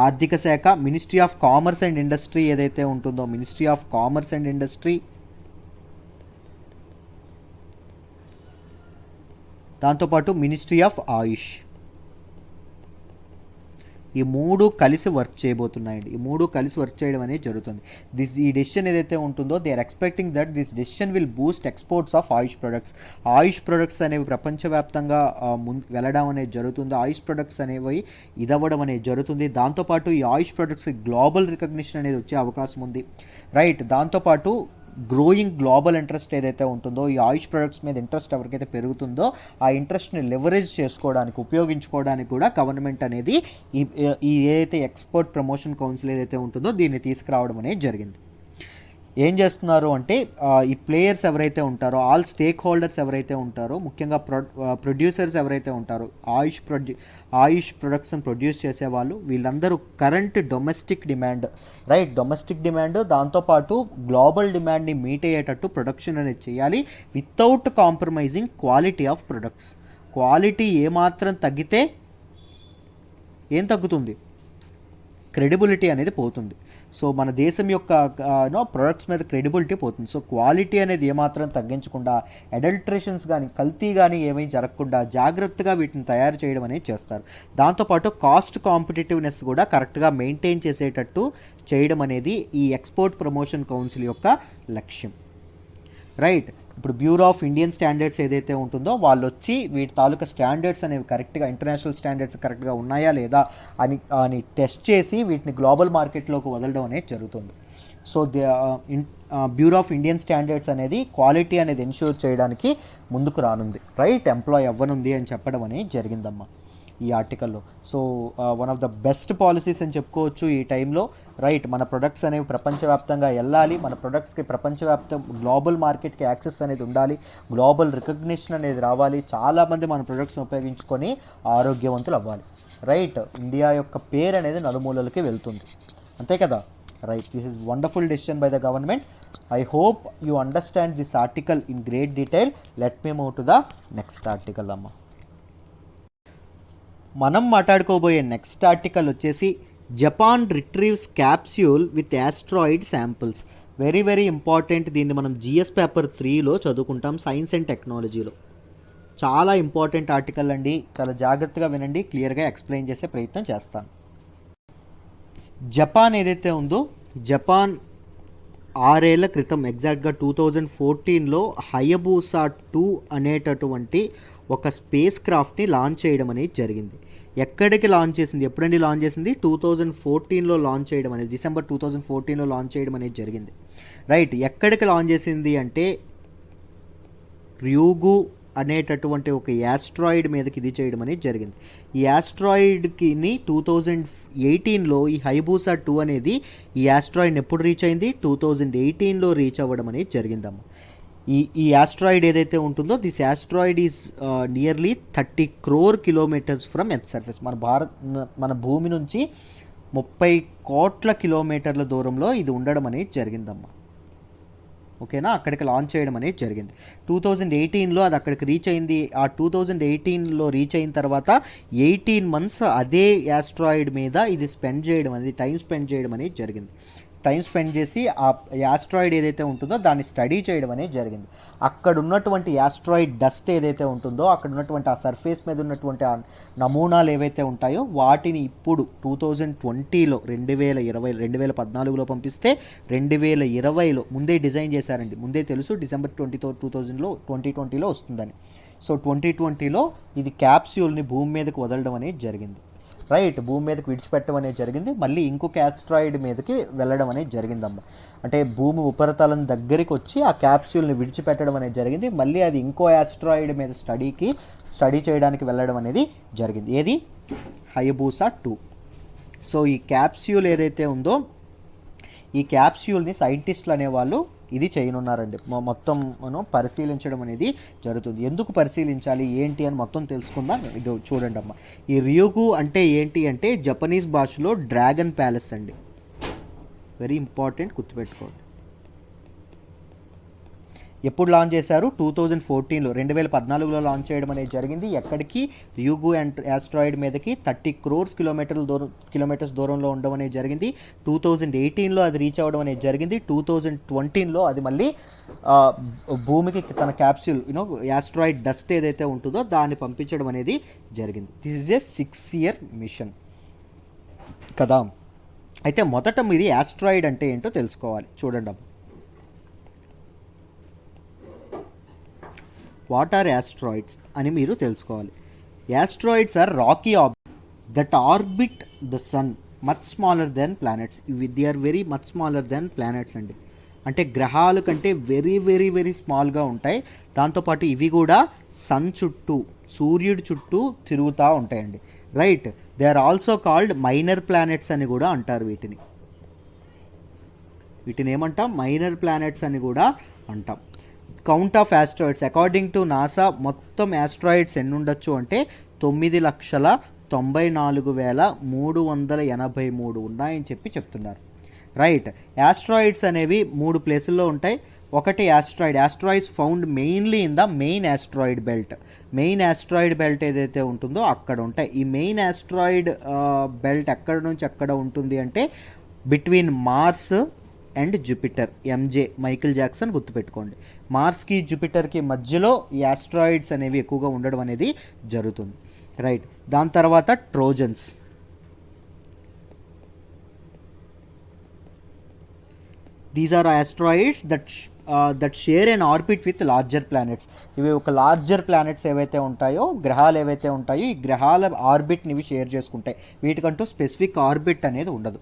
ఆర్థిక శాఖ, ministry of commerce and industry ఏదైతే ఉంటుందో ministry of commerce and industry, దాంతోపాటు మినిస్ట్రీ ఆఫ్ ఆయుష్, ఈ మూడు కలిసి వర్క్ చేయబోతున్నాయండి. ఈ మూడు కలిసి వర్క్ చేయడం అనేది జరుగుతుంది. ఈ డెసిషన్ ఏదైతే ఉంటుందో they are expecting that this decision will boost exports of AYUSH products. AYUSH products అనేవి ప్రపంచవ్యాప్తంగా వెళ్ళడం అనేది జరుగుతుంది. ఆయుష్ ప్రొడక్ట్స్ అనేవి ఇదవ్వడం అనేది జరుగుతుంది. దాంతోపాటు ఈ ఆయుష్ ప్రొడక్ట్స్ గ్లోబల్ రికగ్నిషన్ అనేది వచ్చే అవకాశం ఉంది, రైట్. దాంతోపాటు గ్రోయింగ్ గ్లోబల్ ఇంట్రెస్ట్ ఏదైతే ఉంటుందో, ఈ ఆయుష్ ప్రొడక్ట్స్ మీద ఇంట్రెస్ట్ ఎవరికైతే పెరుగుతుందో ఆ ఇంట్రెస్ట్ని లెవరేజ్ చేసుకోవడానికి, ఉపయోగించుకోవడానికి కూడా గవర్నమెంట్ అనేది ఈ ఏదైతే ఎక్స్పోర్ట్ ప్రమోషన్ కౌన్సిల్ ఏదైతే ఉంటుందో దీన్ని తీసుకురావడం అనేది జరిగింది. ఏం చేస్తున్నారు అంటే ఈ ప్లేయర్స్ ఎవరైతే ఉంటారో, ఆల్ స్టేక్ హోల్డర్స్ ఎవరైతే ఉంటారో, ముఖ్యంగా ప్రొడ్యూసర్స్ ఎవరైతే ఉంటారో, ఆయుష్ ప్రొడక్ట్స్ని ప్రొడ్యూస్ చేసేవాళ్ళు, వీళ్ళందరూ current domestic demand, right, domestic demand దాంతోపాటు గ్లోబల్ డిమాండ్ని మీట్ అయ్యేటట్టు ప్రొడక్షన్ అనేది చేయాలి without compromising quality of products. Quality ఏమాత్రం తగ్గితే ఏం తగ్గుతుంది, క్రెడిబిలిటీ అనేది పోతుంది. సో మన దేశం యొక్క ప్రొడక్ట్స్ మీద క్రెడిబిలిటీ పోతుంది. సో క్వాలిటీ అనేది ఏమాత్రం తగ్గించకుండా, అడల్ట్రేషన్స్ కానీ కల్తీ కానీ ఏమీ జరగకుండా జాగ్రత్తగా వీటిని తయారు చేయడం అనేది చేస్తారు. దాంతోపాటు కాస్ట్ కాంపిటేటివ్నెస్ కూడా కరెక్ట్గా మెయింటైన్ చేసేటట్టు చేయడం అనేది ఈ ఎక్స్పోర్ట్ ప్రమోషన్ కౌన్సిల్ యొక్క లక్ష్యం, రైట్. ఇప్పుడు బ్యూరో ఆఫ్ ఇండియన్ స్టాండర్డ్స్ ఏదైతే ఉంటుందో వాళ్ళు వచ్చి వీటి తాలూకా స్టాండర్డ్స్ అనేవి కరెక్ట్గా, ఇంటర్నేషనల్ స్టాండర్డ్స్ కరెక్ట్గా ఉన్నాయా లేదా అని టెస్ట్ చేసి వీటిని గ్లోబల్ మార్కెట్లోకి వదలడం అనేది జరుగుతుంది. So bureau of Indian standards అనేది క్వాలిటీ అనేది ఎన్ష్యూర్ చేయడానికి ముందుకు రానుంది, రైట్, ఎంప్లాయ్ అవ్వనుంది అని చెప్పడం అనేది జరిగిందమ్మా ఈ ఆర్టికల్లో. So one of the best policies అని చెప్పుకోవచ్చు ఈ టైంలో, రైట్. మన ప్రొడక్ట్స్ అనేవి ప్రపంచవ్యాప్తంగా వెళ్ళాలి, మన ప్రొడక్ట్స్కి ప్రపంచవ్యాప్తం గ్లోబల్ మార్కెట్కి యాక్సెస్ అనేది ఉండాలి, గ్లోబల్ రికగ్నిషన్ అనేది రావాలి, చాలామంది మన ప్రొడక్ట్స్ని ఉపయోగించుకొని ఆరోగ్యవంతులు అవ్వాలి, రైట్. ఇండియా యొక్క పేరు అనేది నలుమూలలకి వెళ్తుంది, అంతే కదా, right. This is wonderful decision by the government. I hope you understand this article in great detail. Let me move to the next article అమ్మ. మనం మాట్లాడుకోబోయే నెక్స్ట్ ఆర్టికల్ వచ్చేసి Japan రిట్రీవ్స్ capsule with asteroid samples. Very very important. దీన్ని మనం GS paper 3లో చదువుకుంటాం, science and టెక్నాలజీలో. చాలా important article అండి, చాలా జాగ్రత్తగా వినండి, క్లియర్గా ఎక్స్ప్లెయిన్ చేసే ప్రయత్నం చేస్తాను. జపాన్ ఏదైతే ఉందో, జపాన్ 6 ఏళ్ల క్రితం ఎగ్జాక్ట్గా 2014లో హయబూసా 2 అనేటటువంటి ఒక స్పేస్ క్రాఫ్ట్ని లాంచ్ చేయడం అనేది జరిగింది. ఎక్కడికి లాంచ్ చేసింది, ఎప్పుడండి లాంచ్ చేసింది, 2014లో లాంచ్ చేయడం అనేది, డిసెంబర్ 2014లో లాంచ్ చేయడం అనేది జరిగింది, రైట్. ఎక్కడికి లాంచ్ చేసింది అంటే ర్యూగు అనేటటువంటి ఒక యాస్ట్రాయిడ్ మీదకి ఇది చేయడం అనేది జరిగింది. ఈ యాస్ట్రాయిడ్కి 2018లో ఈ హైబూసా 2 అనేది ఈ యాస్ట్రాయిడ్ని ఎప్పుడు రీచ్ అయింది, 2018లో రీచ్ అవ్వడం అనేది జరిగిందమ్మ. ఈ యాస్ట్రాయిడ్ ఏదైతే ఉంటుందో this asteroid is nearly 30 crore kilometers from earth surface. మన భూమి నుంచి 30 కోట్ల కిలోమీటర్ల దూరంలో ఇది ఉండడం అనేది జరిగిందమ్మా, ఓకేనా. అక్కడికి లాంచ్ చేయడం అనేది జరిగింది 2018లో, అది అక్కడికి రీచ్ అయింది. ఆ 2018లో రీచ్ అయిన తర్వాత 18 months అదే యాస్ట్రాయిడ్ మీద ఇది టైం స్పెండ్ చేయడం అనేది జరిగింది. టైం స్పెండ్ చేసి ఆ యాస్ట్రాయిడ్ ఏదైతే ఉంటుందో దాన్ని స్టడీ చేయడం అనేది జరిగింది. అక్కడ ఉన్నటువంటి యాస్ట్రాయిడ్ డస్ట్ ఏదైతే ఉంటుందో, అక్కడ ఉన్నటువంటి ఆ సర్ఫేస్ మీద ఉన్నటువంటి ఆ నమూనాలు ఏవైతే ఉంటాయో వాటిని ఇప్పుడు 2020లో 2014లో పంపిస్తే 2020లో ముందే డిజైన్ చేశారండి. ముందే తెలుసు డిసెంబర్ 2020లో వస్తుందని. సో 2020లో ఇది క్యాప్స్యూల్ని భూమి మీదకి వదలడం అనేది జరిగింది, రైట్. భూమి మీదకి విడిచిపెట్టడం అనేది జరిగింది. మళ్ళీ ఇంకొక యాస్ట్రాయిడ్ మీదకి వెళ్ళడం అనేది జరిగిందమ్మ. అంటే భూమి ఉపరితలం దగ్గరికి వచ్చి ఆ క్యాప్స్యూల్ని విడిచిపెట్టడం అనేది జరిగింది. మళ్ళీ అది ఇంకో యాస్ట్రాయిడ్ మీద స్టడీ చేయడానికి వెళ్ళడం అనేది జరిగింది. ఏది, హయబూసా 2. సో ఈ క్యాప్స్యూల్ ఏదైతే ఉందో ఈ క్యాప్స్యూల్ని సైంటిస్టులు అనేవాళ్ళు ఇది చేయనున్నారండి. మొత్తం మనం పరిశీలించడం అనేది జరుగుతుంది. ఎందుకు పరిశీలించాలి ఏంటి అని మొత్తం తెలుసుకుందాం. ఇది చూడండి అమ్మ, ఈ రియోగు అంటే ఏంటి అంటే జపనీస్ భాషలో డ్రాగన్ ప్యాలెస్ అండి. వెరీ ఇంపార్టెంట్, గుర్తుపెట్టుకోండి. ఎప్పుడు లాంచ్ చేశారు? 2014లో 2014లో లాంచ్ చేయడం అనేది జరిగింది. ఎక్కడికి? ర్యూగు యాస్ట్రాయిడ్ మీదకి 30 crores కిలోమీటర్స్ దూరంలో ఉండడం అనేది జరిగింది. 2018లో అది రీచ్ అవ్వడం అనేది జరిగింది. 2020లో అది మళ్ళీ భూమికి తన క్యాప్సూల్ యాస్ట్రాయిడ్ డస్ట్ ఏదైతే ఉంటుందో దాన్ని పంపించడం అనేది జరిగింది. This is a 6-year machine కదా. అయితే మొదట మీరు యాస్ట్రాయిడ్ అంటే ఏంటో తెలుసుకోవాలి. చూడండి అమ్మ, వాట్ ఆర్ యాస్ట్రాయిడ్స్ అని మీరు తెలుసుకోవాలి. Asteroids are rocky that orbit the sun much smaller than planets. They are very much smaller than planets అండి. అంటే గ్రహాల కంటే వెరీ వెరీ వెరీ స్మాల్గా ఉంటాయి. దాంతోపాటు ఇవి కూడా సన్ చుట్టూ, సూర్యుడి చుట్టూ తిరుగుతూ ఉంటాయండి. Right. They are also called minor planets అని కూడా అంటారు. వీటిని ఏమంటాం? మైనర్ ప్లానెట్స్ అని కూడా అంటాం. Count of asteroids according to NASA మొత్తం యాస్ట్రాయిడ్స్ ఎన్ని ఉండొచ్చు అంటే 9,94,383 ఉన్నాయని చెప్తున్నారు. రైట్. యాస్ట్రాయిడ్స్ అనేవి 3 ప్లేసుల్లో ఉంటాయి. ఒకటి asteroids found mainly in the main asteroid belt. Main asteroid belt ఏదైతే ఉంటుందో అక్కడ ఉంటాయి. ఈ మెయిన్ యాస్ట్రాయిడ్ బెల్ట్ ఎక్కడ నుంచి ఎక్కడ ఉంటుంది అంటే between Mars and Jupiter. MJ Michael Jackson, గుర్తుపెట్టుకోండి. మార్స్కి జూపిటర్కి మధ్యలో ఈ యాస్ట్రాయిడ్స్ అనేవి ఎక్కువగా ఉండడం అనేది జరుగుతుంది. రైట్. దాని తర్వాత Trojans. These are asteroids that share and orbit with larger planets. ఇవి ఒక లార్జర్ ప్లానెట్స్ ఏవైతే ఉంటాయో, గ్రహాలు ఏవైతే ఉంటాయో, ఈ గ్రహాల ఆర్బిట్ని ఇవి షేర్ చేసుకుంటాయి. వీటికంటూ స్పెసిఫిక్ ఆర్బిట్ అనేది ఉండదు.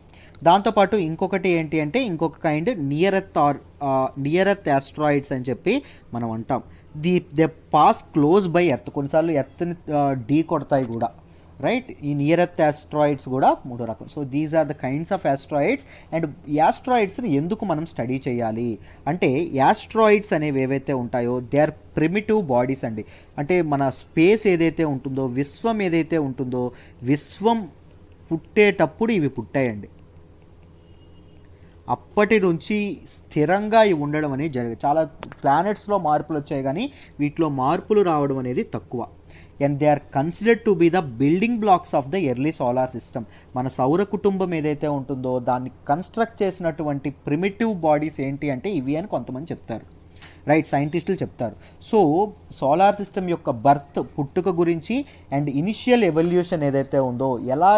దాంతోపాటు ఇంకొకటి ఏంటి అంటే ఇంకొక కైండ్ నియర్ ఎర్త్ యాస్ట్రాయిడ్స్ అని చెప్పి మనం అంటాం. They pass close by earth. కొన్నిసార్లు ఎర్త్ని ఢీ కొడతాయి కూడా. రైట్. ఈ నియర్ ఎర్త్ యాస్ట్రాయిడ్స్ కూడా 3 రకం. So these are the kinds of asteroids. And యాస్ట్రాయిడ్స్ని ఎందుకు మనం స్టడీ చేయాలి అంటే యాస్ట్రాయిడ్స్ అనేవి ఏవైతే ఉంటాయో దే ఆర్ ప్రిమిటివ్ బాడీస్ అండి. అంటే మన స్పేస్ ఏదైతే ఉంటుందో, విశ్వం ఏదైతే ఉంటుందో, విశ్వం పుట్టేటప్పుడు ఇవి పుట్టాయండి. అప్పటి నుంచి స్థిరంగా ఇవి ఉండడం అనేది జరిగింది. చాలా ప్లానెట్స్లో మార్పులు వచ్చాయి కానీ వీటిలో మార్పులు రావడం అనేది తక్కువ. And they are considered to be the building blocks of the early solar system. మన సౌర కుటుంబం ఏదైతే ఉంటుందో దాన్ని కన్స్ట్రక్ట్ చేసినటువంటి ప్రిమిటివ్ బాడీస్ ఏంటి అంటే ఇవి అని కొంతమంది చెప్తారు. రైట్. సైంటిస్టులు చెప్తారు. సో సోలార్ సిస్టమ్ యొక్క బర్త్, పుట్టుక గురించి అండ్ ఇనిషియల్ ఎవల్యూషన్ ఏదైతే ఉందో, ఎలా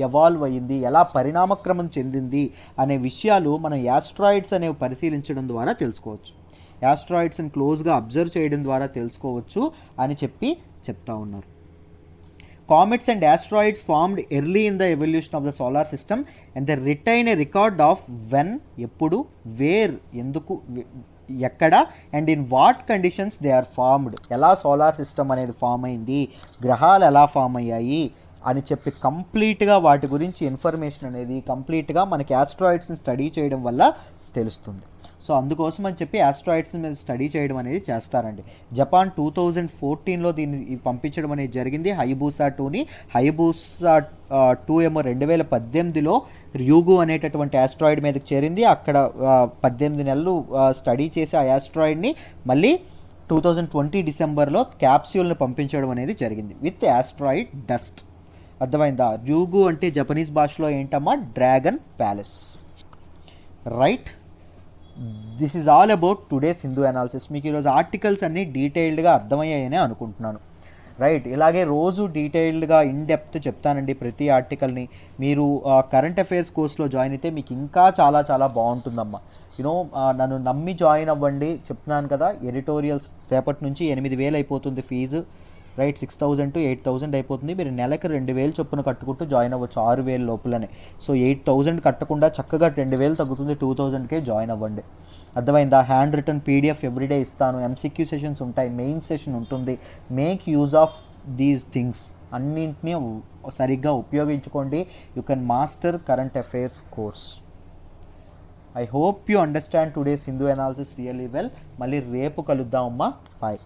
ఎవాల్వ్ అయ్యింది, ఎలా పరిణామక్రమం చెందింది అనే విషయాలు మనం యాస్ట్రాయిడ్స్ అనేవి పరిశీలించడం ద్వారా తెలుసుకోవచ్చు. యాస్ట్రాయిడ్స్ని క్లోజ్గా అబ్జర్వ్ చేయడం ద్వారా తెలుసుకోవచ్చు అని చెప్తా ఉన్నారు. Comets and asteroids formed early in the evolution of the solar system and they retain a record of when, ఎప్పుడు, where, ఎందుకు, ఎక్కడ and in what conditions they are formed. ఎలా సోలార్ సిస్టమ్ అనేది ఫామ్ అయింది, గ్రహాలు ఎలా ఫామ్ అయ్యాయి అని చెప్పి కంప్లీట్గా వాటి గురించి ఇన్ఫర్మేషన్ అనేది కంప్లీట్గా మనకి యాస్ట్రాయిడ్స్ని స్టడీ చేయడం వల్ల తెలుస్తుంది. సో అందుకోసం అని చెప్పి యాస్ట్రాయిడ్స్ మీద స్టడీ చేయడం అనేది చేస్తారండి. జపాన్ 2014లో దీన్ని పంపించడం అనేది జరిగింది, హైబూసా 2ని. హైబూసా 2 ఏమో 2018లో ర్యూగు అనేటటువంటి యాస్ట్రాయిడ్ మీదకి చేరింది. అక్కడ 18 నెలలు స్టడీ చేసి ఆ యాస్ట్రాయిడ్ని మళ్ళీ 2020 డిసెంబర్లో క్యాప్సూల్ని పంపించడం అనేది జరిగింది విత్ యాస్ట్రాయిడ్ డస్ట్. అర్థమైందా? ర్యూగు అంటే జపనీస్ భాషలో ఏంటమ్మా? Dragon palace. Right. This is all about today's Hindu analysis. మీకు ఈరోజు ఆర్టికల్స్ అన్నీ డీటెయిల్డ్గా అర్థమయ్యాయని అనుకుంటున్నాను. రైట్. ఇలాగే రోజు డీటెయిల్డ్గా ఇన్ డెప్త్ చెప్తానండి ప్రతి ఆర్టికల్ని. మీరు కరెంట్ అఫైర్స్ కోర్స్లో జాయిన్ అయితే మీకు ఇంకా చాలా చాలా బాగుంటుందమ్మా. నన్ను నమ్మి జాయిన్ అవ్వండి. చెప్తున్నాను కదా, ఎడిటోరియల్స్ రేపటి నుంచి 8,000 అయిపోతుంది ఫీజు. రైట్. 6,000 to 8,000 అయిపోతుంది. మీరు నెలకు 2,000 చొప్పున కట్టుకుంటూ జాయిన్ అవ్వచ్చు 6,000 లోపలనే. సో 8,000 కట్టకుండా చక్కగా 2,000 తగ్గుతుంది, 2,000కే జాయిన్ అవ్వండి. అర్థమైందా? హ్యాండ్ రిటర్న్ పీడిఎఫ్ ఎవ్రీడే ఇస్తాను, ఎంసీక్యూ సెషన్స్ ఉంటాయి, మెయిన్ సెషన్ ఉంటుంది. Make use of these things. అన్నింటినీ సరిగ్గా ఉపయోగించుకోండి. You can master current affairs course. I hope you understand today's Hindu analysis really well. మళ్ళీ రేపు కలుద్దాం అమ్మా. బాయ్.